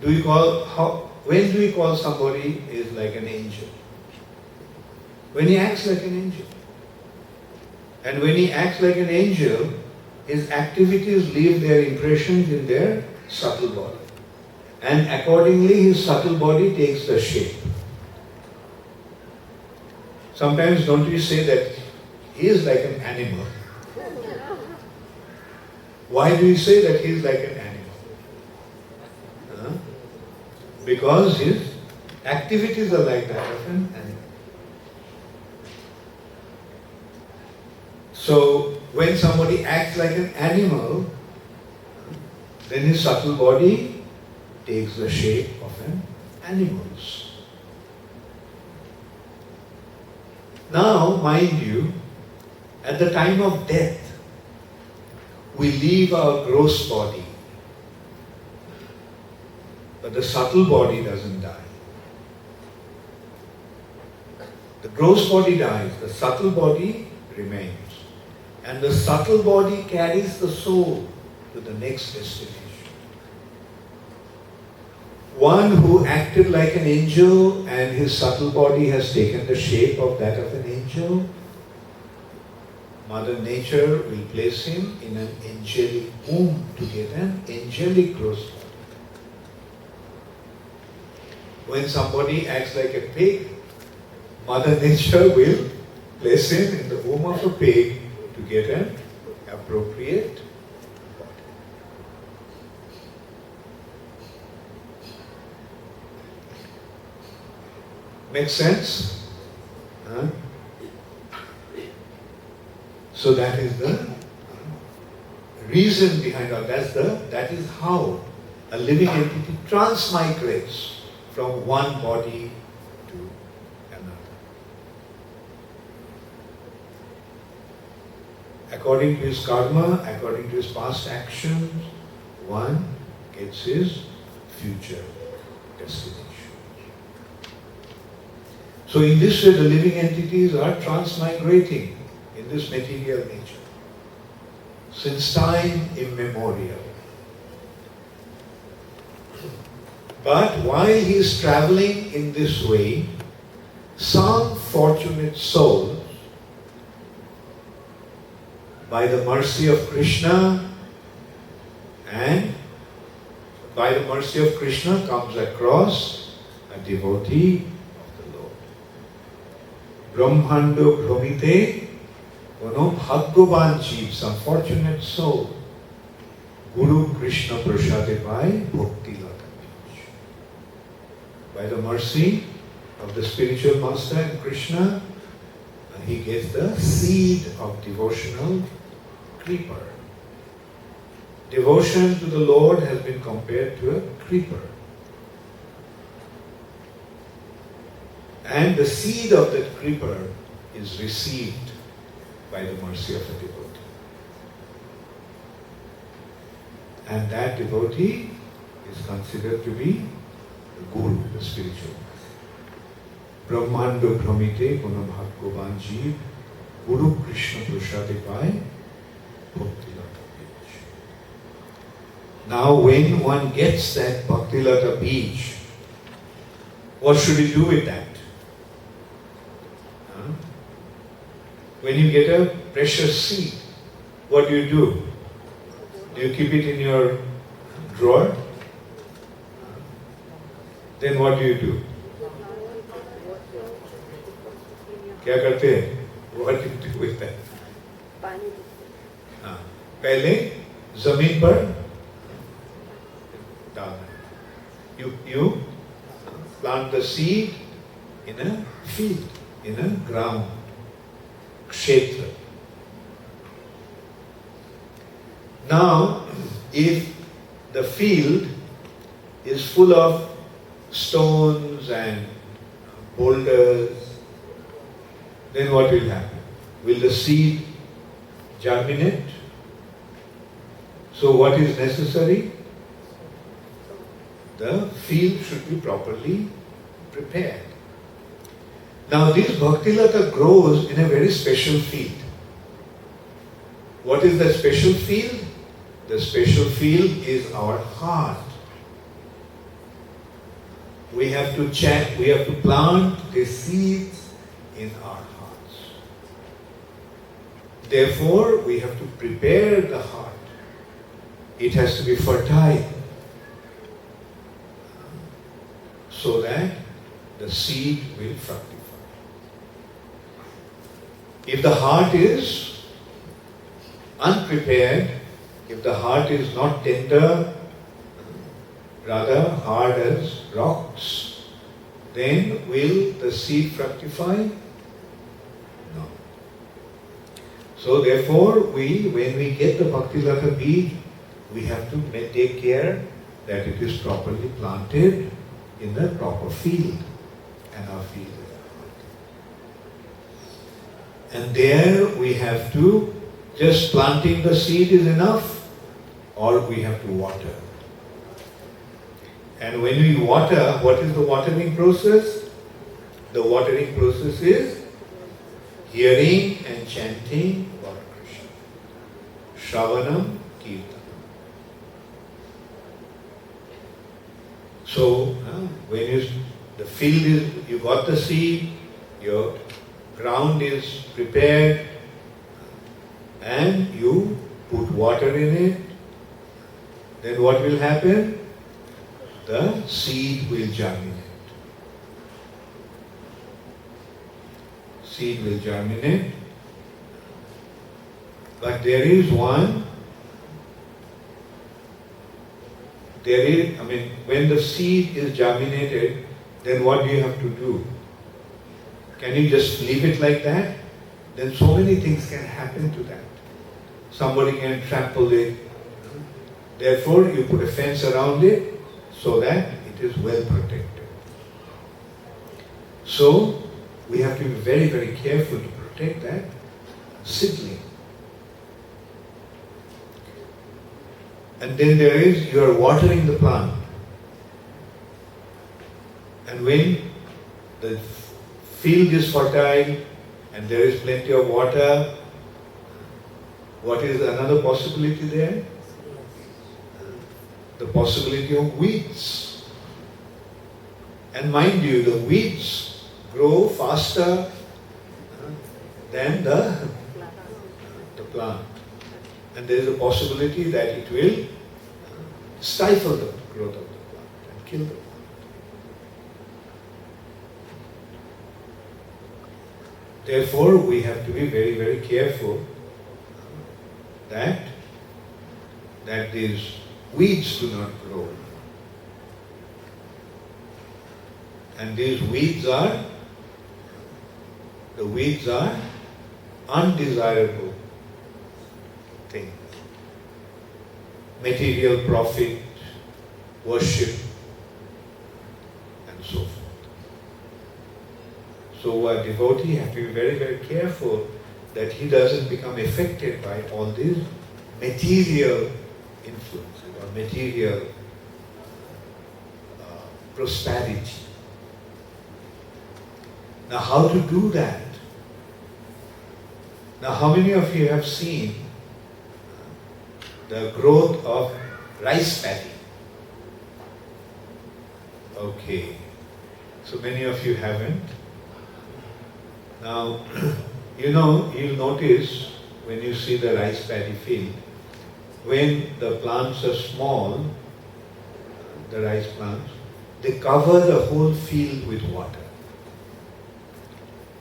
When do we call somebody is like an angel? When he acts like an angel. And when he acts like an angel, his activities leave their impressions in their subtle body. And accordingly, his subtle body takes the shape. Sometimes don't we say that he is like an animal? Why do you say that he is like an animal? Because his activities are like that of an animal. So, when somebody acts like an animal, then his subtle body takes the shape of an animal's. Now, mind you, at the time of death, we leave our gross body, but the subtle body doesn't die. The gross body dies, the subtle body remains. And the subtle body carries the soul to the next destination. One who acted like an angel and his subtle body has taken the shape of that of an angel, Mother Nature will place him in an angelic womb to get an angelic gross body. When somebody acts like a pig, Mother Nature will place him in the womb of a pig to get an appropriate body. Makes sense? Huh? So that is the reason behind all that is how a living entity transmigrates from one body to another. According to his karma, according to his past actions, one gets his future destination. So in this way, the living entities are transmigrating in this material nature since time immemorial. But while he is traveling in this way, some fortunate souls, by the mercy of Krishna comes across a devotee of the Lord. Brahmando Bhramite, Kono Bhagyavan Jeev, some fortunate soul, Guru Krishna Prasade Pai Bhakti Lata. By the mercy of the spiritual master and Krishna, he gets the seed of devotional creeper. Devotion to the Lord has been compared to a creeper. And the seed of that creeper is received by the mercy of a devotee. And that devotee is considered to be the Guru, the spiritual master. Brahmando Bhramite Kono Bhagyavan Jeev Guru Krishna Prasade Pai Bhakti Lata Beach. Now when one gets that Bhakti Lata Beach, what should he do with that? When you get a precious seed, what do? Do you keep it in your drawer? Then what do? क्या करते हैं? What do you do with that? पहले जमीन पर डालना. You plant the seed in a field, in a ground, kshetra. Now, if the field is full of stones and boulders, then what will happen? Will the seed germinate? So what is necessary? The field should be properly prepared. Now this Bhaktilata grows in a very special field. What is the special field? The special field is our heart. We have to plant the seeds in our hearts. Therefore, we have to prepare the heart. It has to be fertile so that the seed will fructify. If the heart is unprepared, if the heart is not tender, rather hard as rocks, then will the seed fructify? No. So therefore, when we get the Bhaktilata bead, we have to take care that it is properly planted in the proper field. And our field is our heart. And there we have to, just planting the seed is enough, or we have to water. And when we water, what is the watering process? The watering process is hearing and chanting Lord Krishna. Shravanam Kirtanam. So, when the field is, you got the seed, your ground is prepared, and you put water in it, then what will happen? The seed will germinate. Seed will germinate. But when the seed is germinated, then what do you have to do? Can you just leave it like that? Then so many things can happen to that. Somebody can trample it, Therefore, you put a fence around it so that it is well protected. So, we have to be very, very careful to protect that seedling. And then there is, you are watering the plant. And when the field is fertile and there is plenty of water, what is another possibility there? The possibility of weeds. And mind you, the weeds grow faster than the plant. And there is a possibility that it will stifle the growth of the plant and kill the plant. Therefore, we have to be very, very careful that these weeds do not grow. And these weeds are undesirable things. Material profit, worship, and so forth. So a devotee has to be very, very careful that he doesn't become affected by all these material influences or material prosperity. Now, how to do that? Now, how many of you have seen the growth of rice paddy? Okay, so many of you haven't. Now, you'll notice when you see the rice paddy field, when the plants are small, the rice plants, they cover the whole field with water.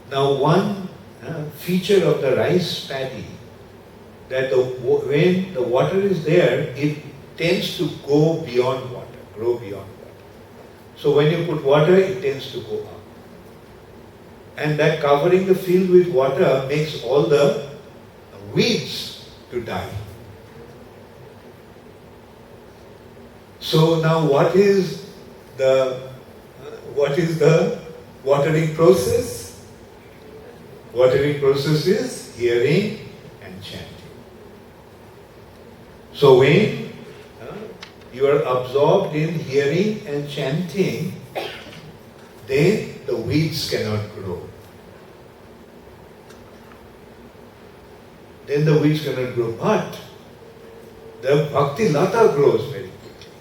Now, one feature of the rice paddy, that when the water is there, it tends to go beyond water, grow beyond water. So when you put water, it tends to go up. And that covering the field with water makes all the weeds to die. So now what is the watering process? Watering process is hearing and chanting. So when you are absorbed in hearing and chanting, then the weeds cannot grow. Then the weeds cannot grow, but the bhakti lata grows very quickly.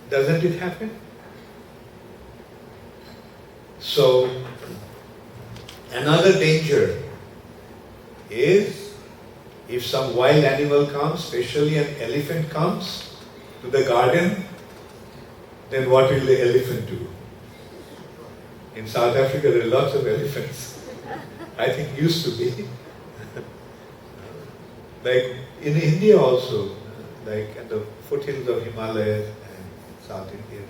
Doesn't it happen? So, another danger is if some wild animal comes, especially an elephant comes to the garden, then what will the elephant do? In South Africa, there are lots of elephants. I think used to be. Like in India also, like at the foothills of Himalayas and South India,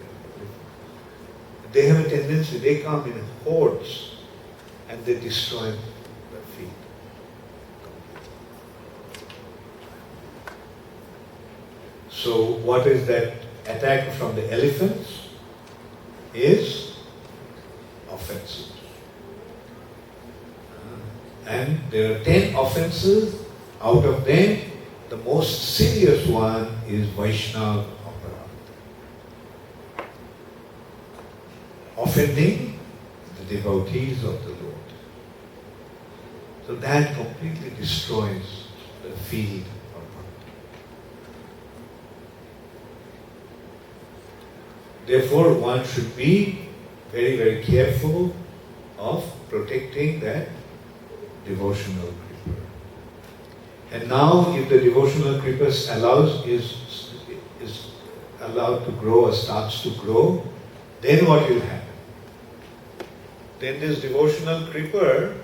they have a tendency, they come in hordes and they destroy the field. So what is that attack from the elephants? Is offenses. And there are 10 offenses. Out of them, the most serious one is Vaishnava aparadha. Offending the devotees of the Lord. So that completely destroys the field of bhakti. Therefore, one should be very, very careful of protecting that devotional creeper. And now, if the devotional creeper is allowed to grow or starts to grow, then what will happen? Then this devotional creeper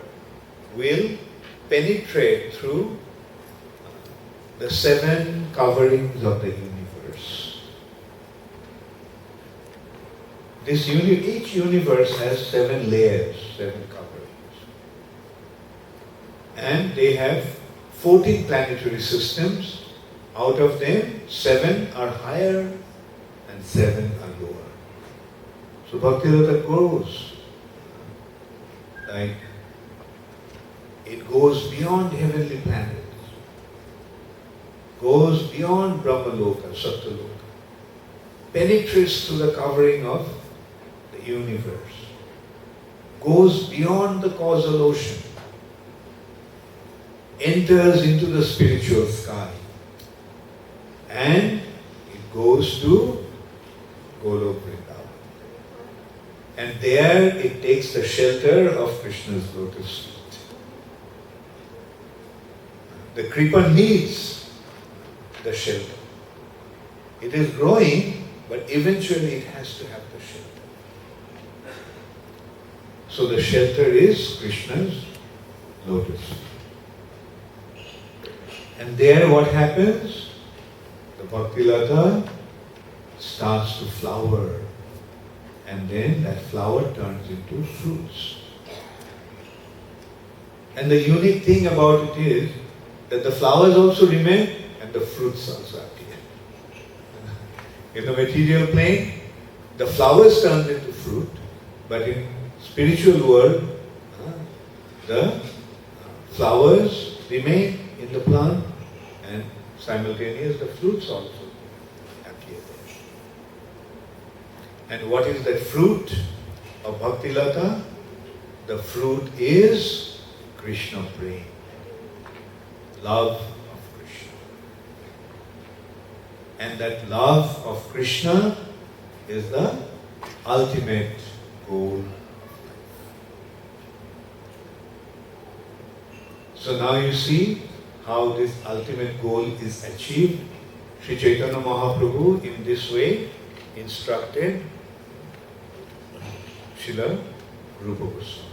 will penetrate through the 7 coverings of the universe. Each universe has 7 layers, 7 coverings. And they have 14 planetary systems, Out of them, 7 are higher and 7 are lower. So Bhakti-rata grows. Like, it goes beyond heavenly planets, goes beyond Brahmaloka, Satyaloka, penetrates through the covering of the universe, goes beyond the causal ocean, enters into the spiritual sky, and it goes to Golok Vrindavan. And there it takes the shelter of Krishna's lotus feet. The Kripa needs the shelter. It is growing, but eventually it has to have the shelter. So the shelter is Krishna's lotus feet. And there what happens? The Bhakti-lata starts to flower, and then that flower turns into fruits. And the unique thing about it is that the flowers also remain and the fruits also appear. In the material plane, the flowers turn into fruit, but in spiritual world, the flowers remain in the plant and simultaneously the fruits also appear there. And what is that fruit of Bhakti-lata? The fruit is Krishna prema, love of Krishna. And that love of Krishna is the ultimate goal. So now you see how this ultimate goal is achieved. Sri Chaitanya Mahaprabhu in this way instructed Srila Rupa Goswami.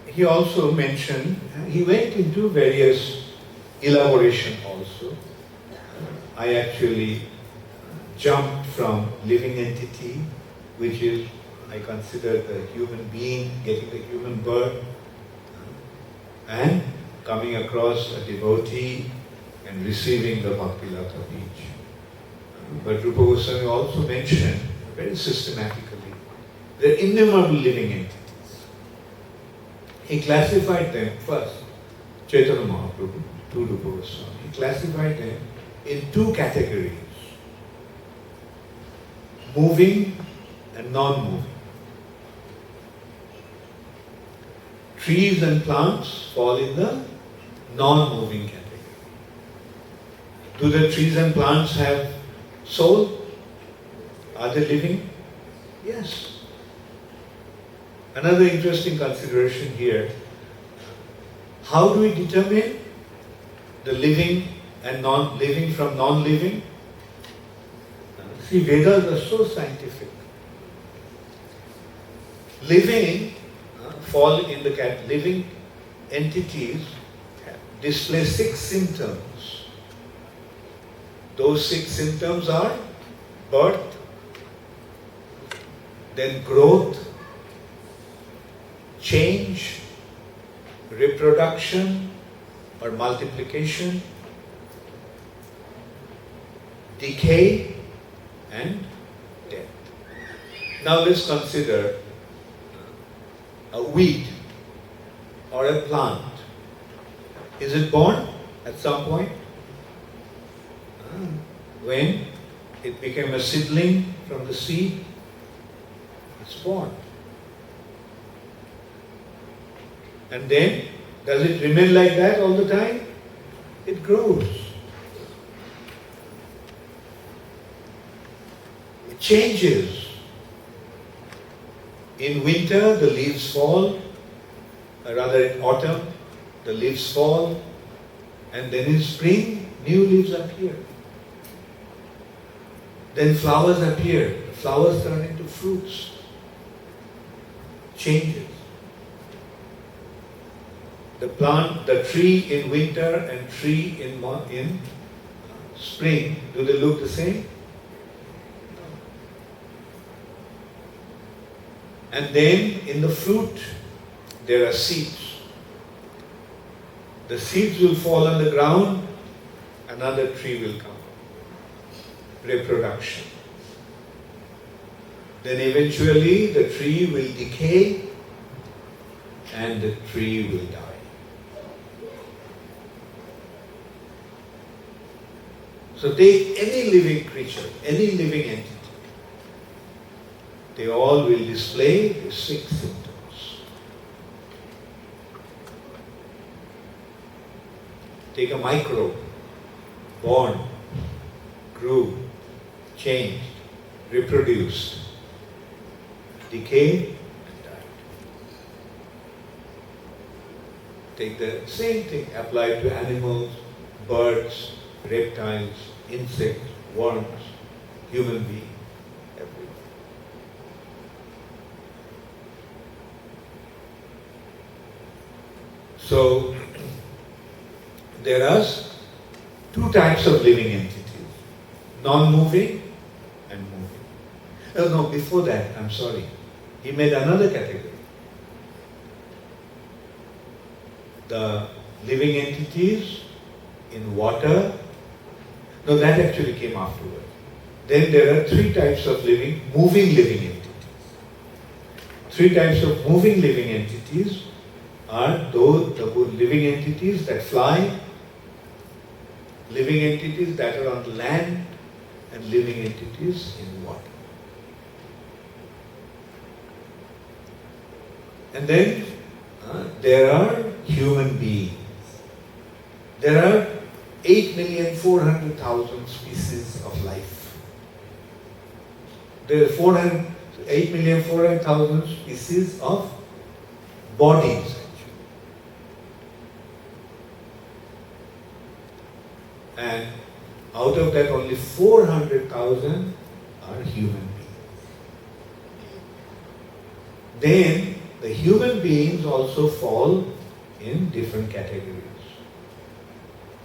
He also mentioned, he went into various elaboration also. I actually jumped from living entity, which is, I consider the human being getting the human birth, and coming across a devotee and receiving the Bhakti-lata beach. But Rupa Goswami also mentioned very systematically, there are innumerable living entities. He classified them first, Chaitanya Mahaprabhu, to Rupa Goswami. He classified them in 2 categories, moving and non-moving. Trees and plants fall in the non-moving category. Do the trees and plants have soul? Are they living? Yes. Another interesting consideration here, how do we determine the living and non-living from non-living? See, Vedas are so scientific. Living fall in the living entities display 6 symptoms. Those 6 symptoms are birth, then growth, change, reproduction or multiplication, decay, and death. Now let's consider a weed or a plant. Is it born at some point? When it became a seedling from the seed, it's born. And then, does it remain like that all the time? It grows. It changes. In winter, the leaves fall, or rather in autumn, the leaves fall, and then in spring, new leaves appear. Then flowers appear. The flowers turn into fruits. Changes. The plant, the tree in winter and tree in spring, do they look the same? And then in the fruit, there are seeds. The seeds will fall on the ground, another tree will come. Reproduction. Then eventually the tree will decay and the tree will die. So take any living creature, any living entity. They all will display the 6 symptoms. Take a microbe, born, grew, changed, reproduced, decayed, and died. Take the same thing applied to animals, birds, reptiles, insects, worms, human beings, everyone. So, there are 2 types of living entities, non-moving and moving. Oh no, before that, I'm sorry, he made another category. The living entities in water. No, that actually came afterwards. Then there are 3 types of moving living entities. 3 types of moving living entities are those the living entities that fly, living entities that are on land, and living entities in water. And then there are human beings. There are 8,400,000 species of life. There are 8,400,000 species of bodies. And out of that, only 400,000 are human beings. Then the human beings also fall in different categories.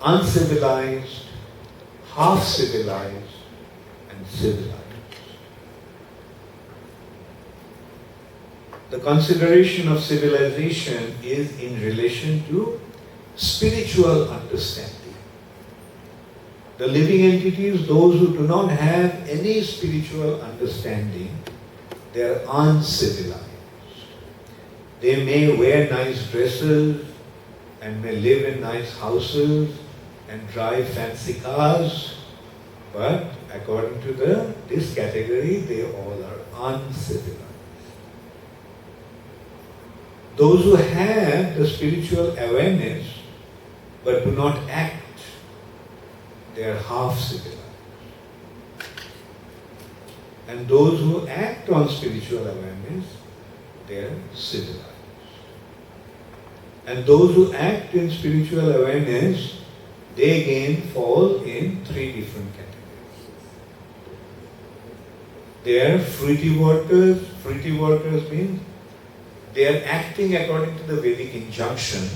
Uncivilized, half-civilized, and civilized. The consideration of civilization is in relation to spiritual understanding. The living entities, those who do not have any spiritual understanding, they are uncivilized. They may wear nice dresses and may live in nice houses and drive fancy cars, but according to this category, they all are uncivilized. Those who have the spiritual awareness but do not act, they are half civilized. And those who act on spiritual awareness, they are civilized. And those who act in spiritual awareness, they again fall in 3 different categories. They are fruity workers. Fruity workers means they are acting according to the Vedic injunction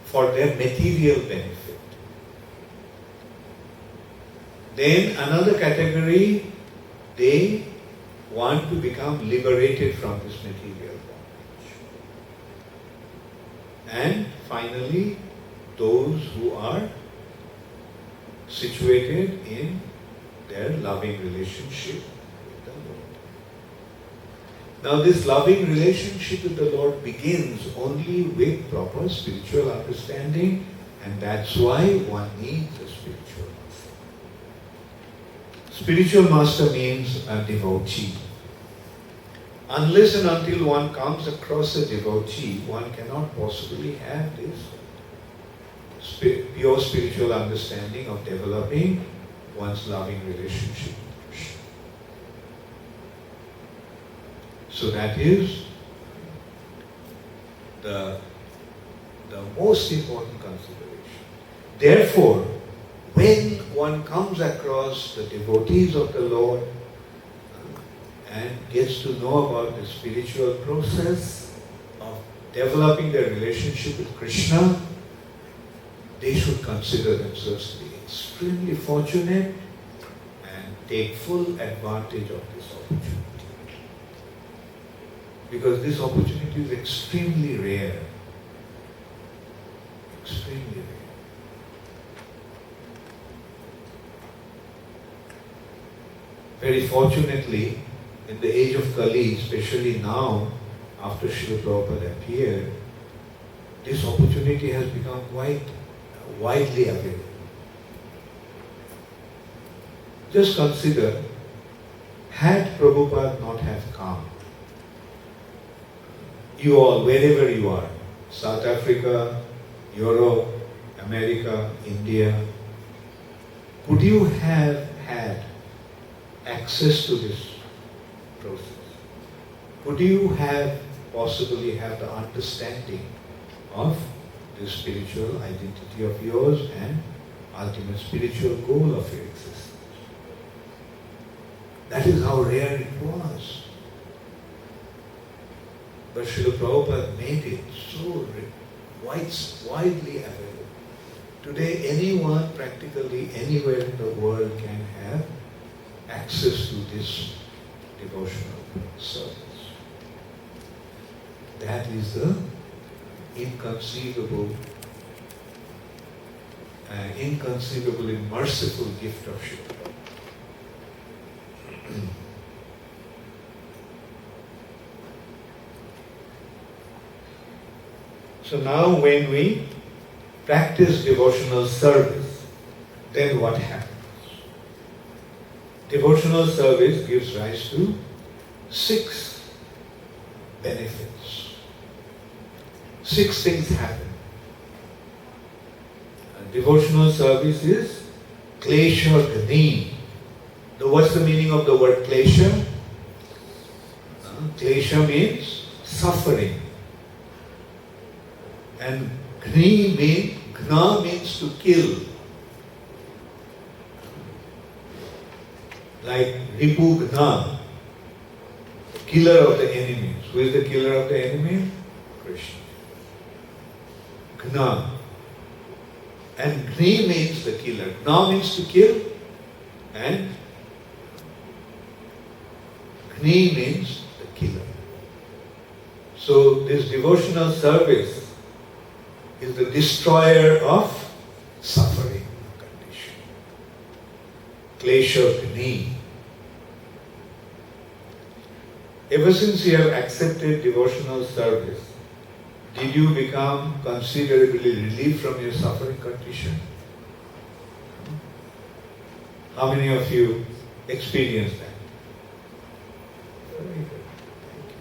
for their material benefit. Then another category, they want to become liberated from this material bondage. And finally, those who are situated in their loving relationship with the Lord. Now this loving relationship with the Lord begins only with proper spiritual understanding, and that's why one needs a spiritual master. Spiritual master means a devotee. Unless and until one comes across a devotee, one cannot possibly have this pure spiritual understanding of developing one's loving relationship with Krishna. So that is the most important consideration. Therefore, when one comes across the devotees of the Lord and gets to know about the spiritual process of developing their relationship with Krishna, they should consider themselves to be extremely fortunate and take full advantage of this opportunity. Because this opportunity is extremely rare. Extremely Very fortunately, in the age of Kali, especially now, after Srila Prabhupada appeared, this opportunity has become quite widely available. Just consider, had Prabhupada not have come, you all, wherever you are, South Africa, Europe, America, India, could you have had access to this process? Could you have possibly have the understanding of the spiritual identity of yours and ultimate spiritual goal of your existence? That is how rare it was. But Srila Prabhupada made it so widely available. Today, anyone practically anywhere in the world can have access to this devotional service. That is the inconceivably merciful gift of Srila Prabhupada. So now when we practice devotional service, then what happens? Devotional service gives rise to 6 benefits. 6 things happen. Devotional service is klesha gani. What's the meaning of the word klesha? Klesha means suffering. And gna means to kill. Like ripu gna, killer of the enemies. Who is the killer of the enemy? Krishna. Gna. And gni means the killer. Gna means to kill, and gni means the killer. So this devotional service is the destroyer of suffering condition. Klesha gni. Ever since you have accepted devotional service, did you become considerably relieved from your suffering condition? How many of you experienced that? Very good. Thank you.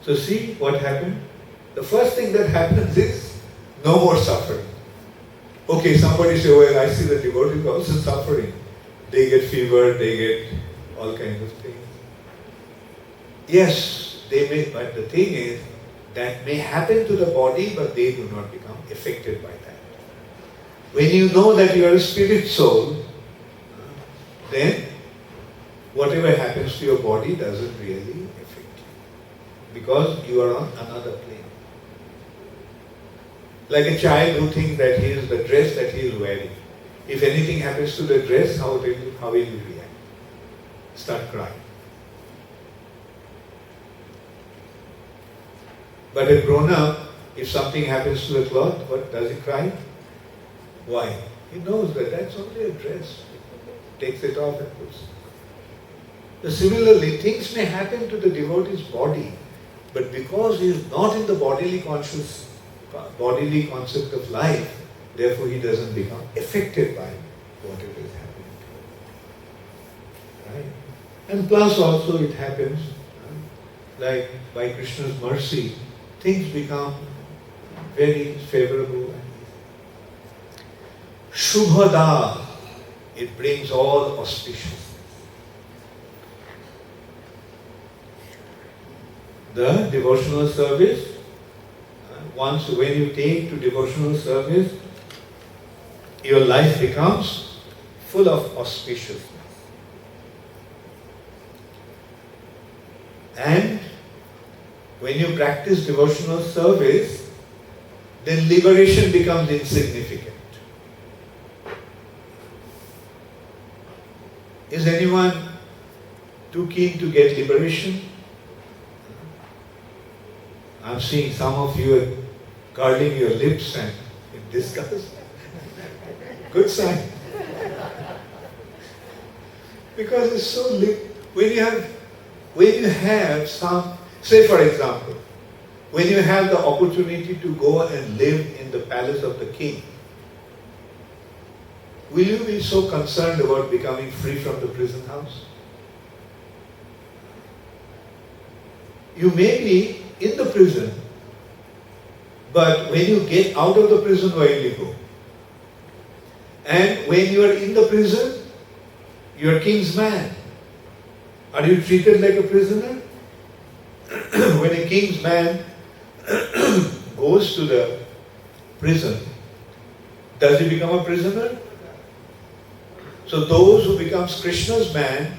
So see what happened? The first thing that happens is no more suffering. Okay, somebody say, well, I see the devotees also suffering. They get fever, they get all kinds of things. Yes, they may, but the thing is, that may happen to the body, but they do not become affected by that. When you know that you are a spirit soul, then whatever happens to your body doesn't really affect you, because you are on another plane. Like a child who thinks that he is the dress that he is wearing. If anything happens to the dress, how will he react? Start crying. But a grown-up, if something happens to the cloth, what does he cry? Why? He knows that that's only a dress. He takes it off and puts it. So similarly, things may happen to the devotee's body, but because he is not in the bodily concept of life, therefore he doesn't become affected by whatever is happening to him. Right? And plus also it happens, like by Krishna's mercy, things become very favorable. Shubhada, it brings all auspiciousness. The devotional service, when you take to devotional service, your life becomes full of auspiciousness. And when you practice devotional service, then liberation becomes insignificant. Is anyone too keen to get liberation? I'm seeing some of you are curling your lips and in disgust. Good sign. Because it's so when you have some, say for example, when you have the opportunity to go and live in the palace of the king, will you be so concerned about becoming free from the prison house? You may be in the prison, but when you get out of the prison, where will you go? And when you are in the prison, you are king's man. Are you treated like a prisoner? When a king's man goes to the prison, does he become a prisoner? So those who becomes Krishna's man,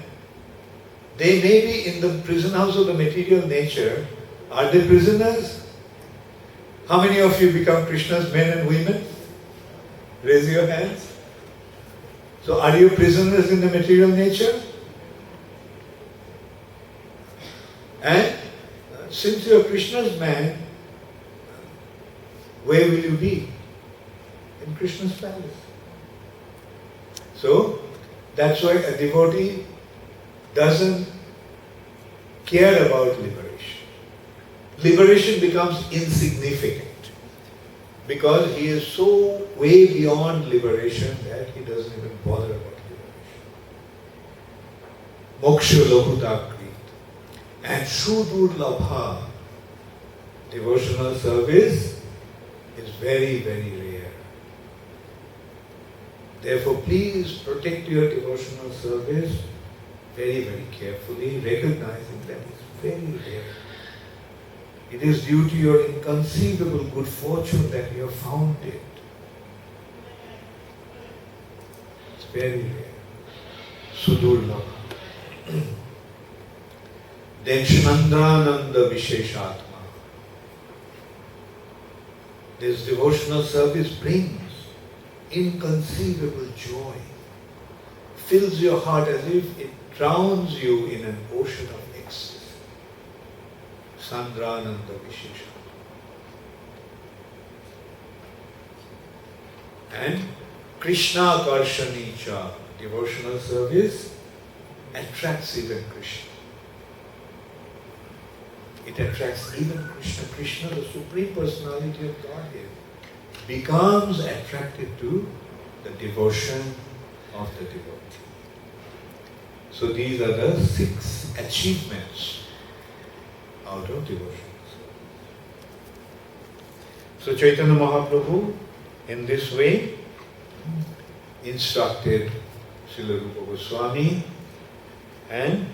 they may be in the prison house of the material nature. Are they prisoners? How many of you become Krishna's men and women? Raise your hands. So are you prisoners in the material nature? And since you are Krishna's man, where will you be? In Krishna's palace. So that's why a devotee doesn't care about liberation. Liberation becomes insignificant because he is so way beyond liberation that he doesn't even bother about liberation. Moksha lahutakrit and shudur labha, devotional service is very, very rare. Therefore, please protect your devotional service very, very carefully, recognizing that it's very rare. It is due to your inconceivable good fortune that you have found it. It's very rare. Sudurlabha. Then Shnandrananda Visheshatma. This devotional service brings inconceivable joy, fills your heart as if it drowns you in an ocean of ecstasy. Sandrananda Vishesha. And Krishna Karshanicha, devotional service, attracts even Krishna. It attracts even Krishna. Krishna, the Supreme Personality of Godhead, becomes attracted to the devotion of the devotee. So these are the 6 achievements out of devotion. So Chaitanya Mahaprabhu, in this way, instructed Srila Rupa Goswami, and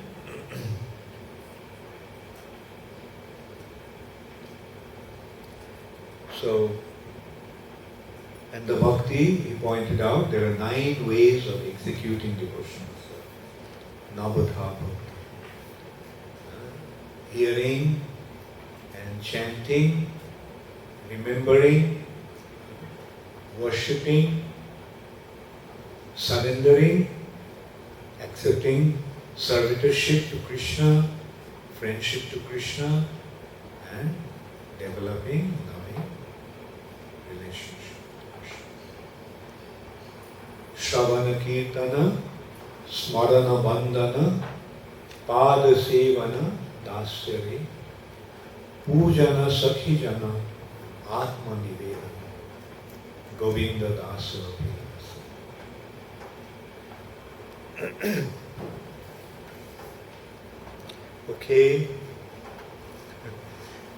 and the bhakti, he pointed out, there are 9 ways of executing devotion. Navadha bhakti. Hearing and chanting, remembering, worshipping, surrendering, accepting servitorship to Krishna, friendship to Krishna, and developing loving relationship to Krishna. Shravana Kirtana, Smarana Bandhana, Pada Sevana, Dasyare, Pujana Sakhijana, Atma Nivedana, Govinda Dasa Abhinasa. Okay.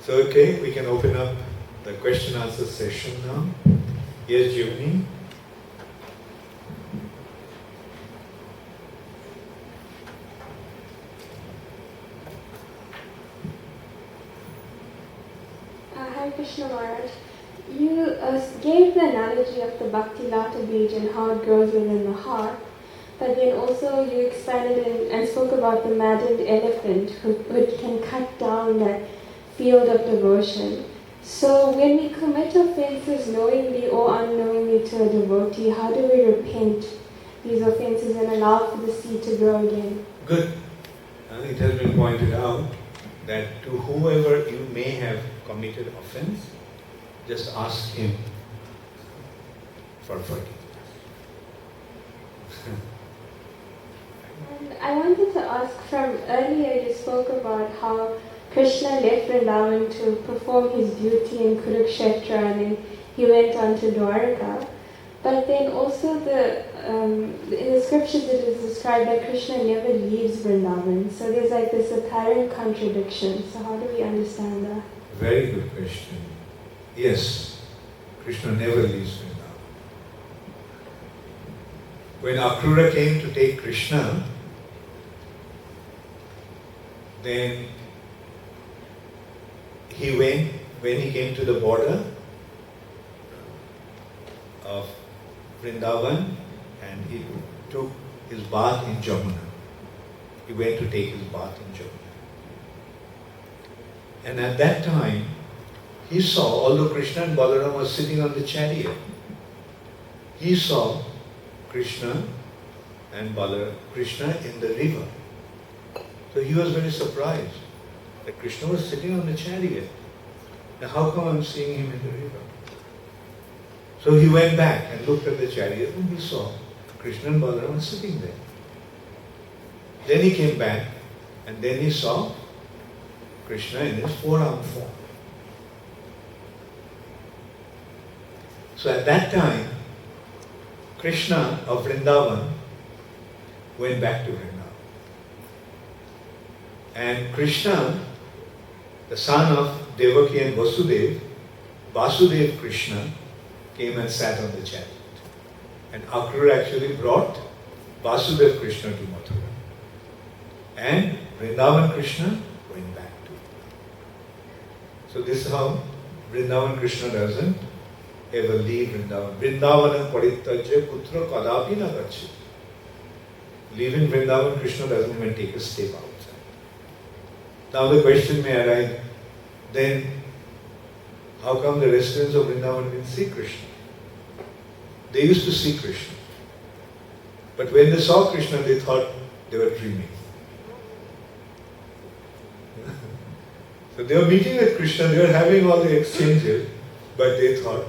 So we can open up the question answer session now. Yes, Jivani? Hare Krishna Maharaj, you gave the analogy of the Bhakti Lata Bij and how it grows within the heart, but then also you expanded and spoke about the maddened elephant who can cut down that field of devotion. So when we commit offenses knowingly or unknowingly to a devotee, how do we repent these offenses and allow for the seed to grow again? Good. It has been pointed out that to whoever you may have committed offense, just ask him for forgiveness. And I wanted to ask, from earlier you spoke about how Krishna left Vrindavan to perform his duty in Kurukshetra and then he went on to Dwarka. But then also in the scriptures it is described that Krishna never leaves Vrindavan. So there's like this apparent contradiction. So how do we understand that? Very good question. Yes, Krishna never leaves Vrindavan. When Akrura came to take Krishna, then he went, when he came to the border of Vrindavan, and he took his bath in Jamuna. He went to take his bath in Jamuna. And at that time, he saw, although Krishna and Balaram were sitting on the chariot, he saw Krishna and Krishna in the river. So he was very surprised that Krishna was sitting on the chariot. Now how come I'm seeing him in the river? So he went back and looked at the chariot and he saw Krishna and Balaram sitting there. Then he came back and then he saw Krishna in his four-arm form. So at that time, Krishna of Vrindavan went back to Vrindavan. And Krishna, the son of Devaki and Vasudev Krishna, came and sat on the chariot. And Akrura actually brought Vasudev Krishna to Mathura. And Vrindavan Krishna went back to Vrindavan. So this is how Vrindavan Krishna doesn't ever leave Vrindavan. Vrindavanam parittajya putra kadapi na gacchati. Leaving Vrindavan, Krishna doesn't even take a step outside. Now the question may arise, then how come the residents of Vrindavan didn't see Krishna? They used to see Krishna. But when they saw Krishna, they thought they were dreaming. So they were meeting with Krishna, they were having all the exchanges, but they thought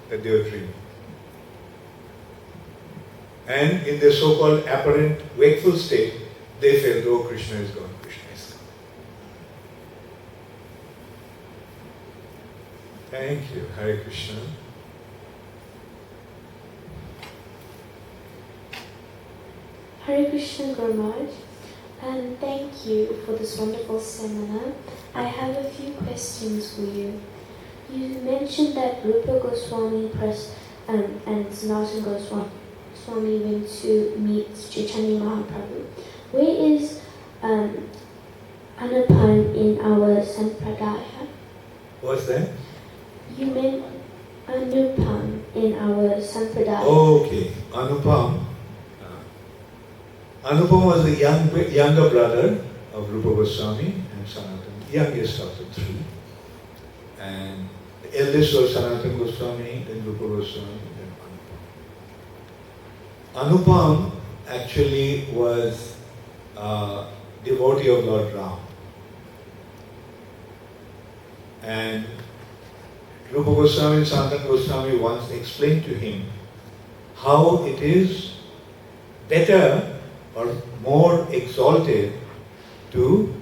that they were dreaming. And in their so-called apparent wakeful state, they felt, oh, Krishna is gone, Krishna is gone. Thank you, Hare Krishna. Hare Krishna Guru Maharaj, and thank you for this wonderful seminar. I have a few questions for you. You mentioned that Rupa Goswami and Sanatana Goswami went to meet Chaitanya Mahaprabhu. Where is Anupam in our Sampradaya? What's that? You meant Anupam in our Sampradaya. Oh, okay. Anupam. Anupam was the younger brother of Rupa Goswami and Sanatana, youngest of the three. And the eldest was Sanatana Goswami, then Rupa Goswami, then Anupam. Anupam actually was a devotee of Lord Ram. And Rupa Goswami and Sanatana Goswami once explained to him how it is better or more exalted to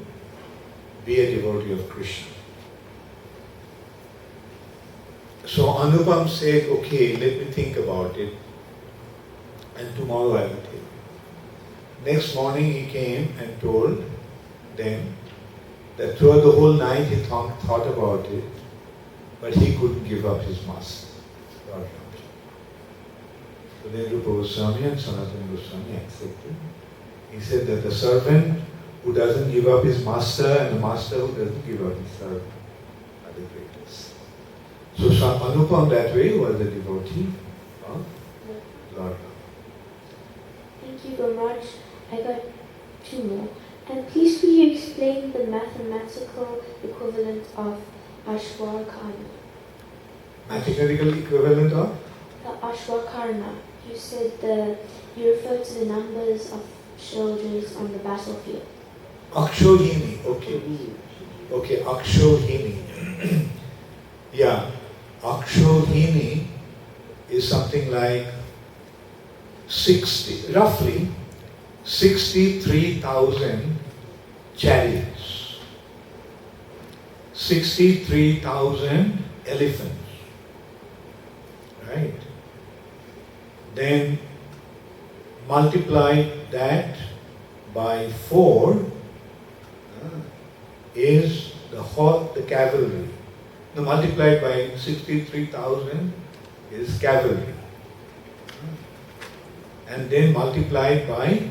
be a devotee of Krishna. So Anupam said, okay, let me think about it, and tomorrow I will tell you. Next morning he came and told them that throughout the whole night he thought about it, but he couldn't give up his master, Lord Ram. So then Rupa Goswami and Sanatana Goswami accepted. He said that the servant who doesn't give up his master and the master who doesn't give up his servant are the greatest. So Anupam that way was a devotee of Lord Ram. Thank you very much. I got two more. And please could you explain the mathematical equivalent of Ashwakarna? Mathematical equivalent of? The Ashwakarna. You said you referred to the numbers of soldiers on the battlefield. Akshohini, okay. Okay, Akshohini. Yeah, Akshohini is something like roughly 63,000 chariots, 63,000 elephants, right? Then multiply that by 4 is the cavalry. Now multiplied by 63,000 is cavalry. And then multiplied by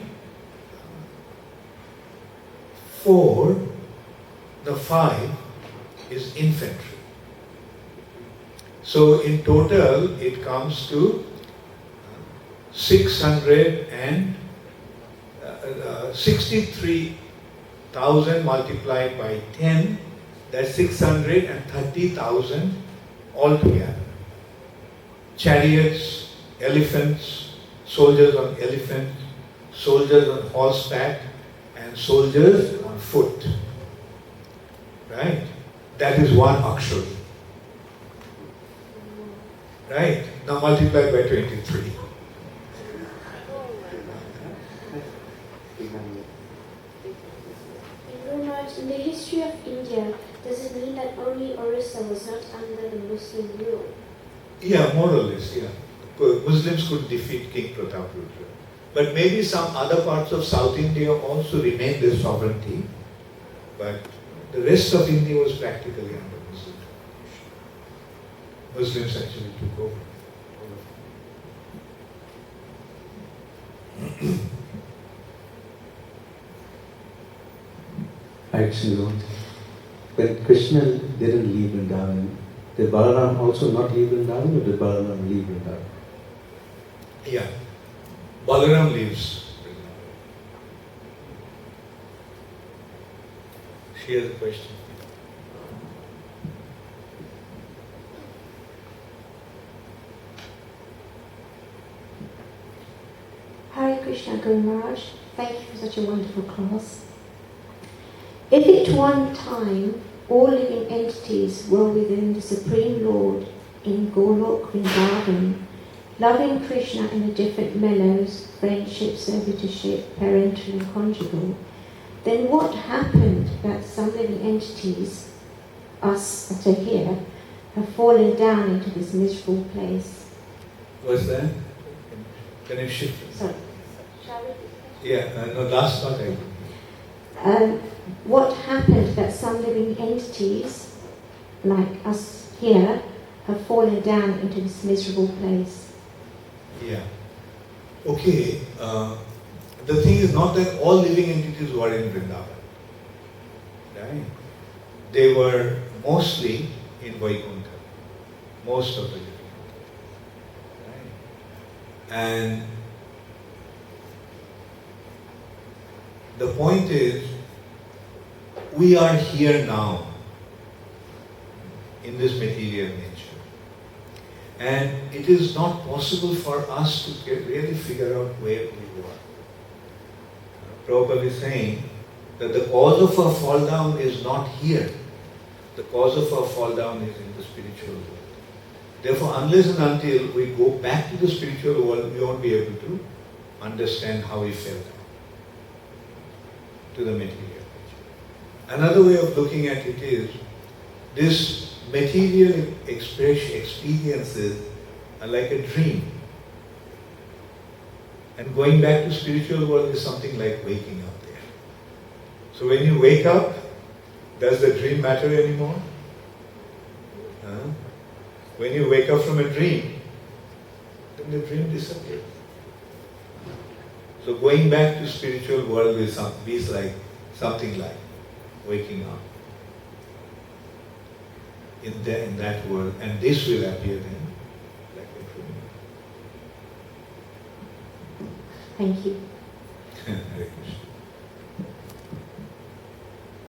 4, the 5 is infantry. So in total it comes to 63,000 multiplied by 10, that's 630,000 altogether. Chariots, elephants, soldiers on elephants, soldiers on horseback, and soldiers on foot. Right? That is one akshar. Right? Now multiply by 23. In the history of India, does it mean that only Orissa was not under the Muslim rule? Yeah, more or less, yeah. Muslims could defeat King Prataparudra. But maybe some other parts of South India also remained their sovereignty. But the rest of India was practically under Muslim domination. Muslims actually took over. Actually, when Krishna didn't leave Vrindavan, did Balaram also not leave Vrindavan, or did Balaram leave Vrindavan? Yeah. Balaram leaves. She has a question. Hare Krishna Guru Maharaj, thank you for such a wonderful class. If at one time all living entities were within the Supreme Lord in Golok Vrindavan, loving Krishna in the different mellows, friendship, servitorship, parental and conjugal, then what happened that some living entities, us that are here, have fallen down into this miserable place? What's that? Can you shift? Sorry. Yeah, no, last part I What happened that some living entities, like us here, have fallen down into this miserable place? Yeah. Okay. The thing is not that all living entities were in Vrindavan. Right? They were mostly in Vaikuntha. Most of the living entities. Right? And the point is, we are here now in this material nature. And it is not possible for us to really figure out where we were. Prabhupada is saying that the cause of our fall down is not here. The cause of our fall down is in the spiritual world. Therefore, unless and until we go back to the spiritual world, we won't be able to understand how we fell down to the material nature. Another way of looking at it is, this material experiences are like a dream. And going back to spiritual world is something like waking up there. So when you wake up, does the dream matter anymore? When you wake up from a dream, then the dream disappears. So going back to spiritual world will be like something like waking up in that world, and this will appear then like a dream. Thank you.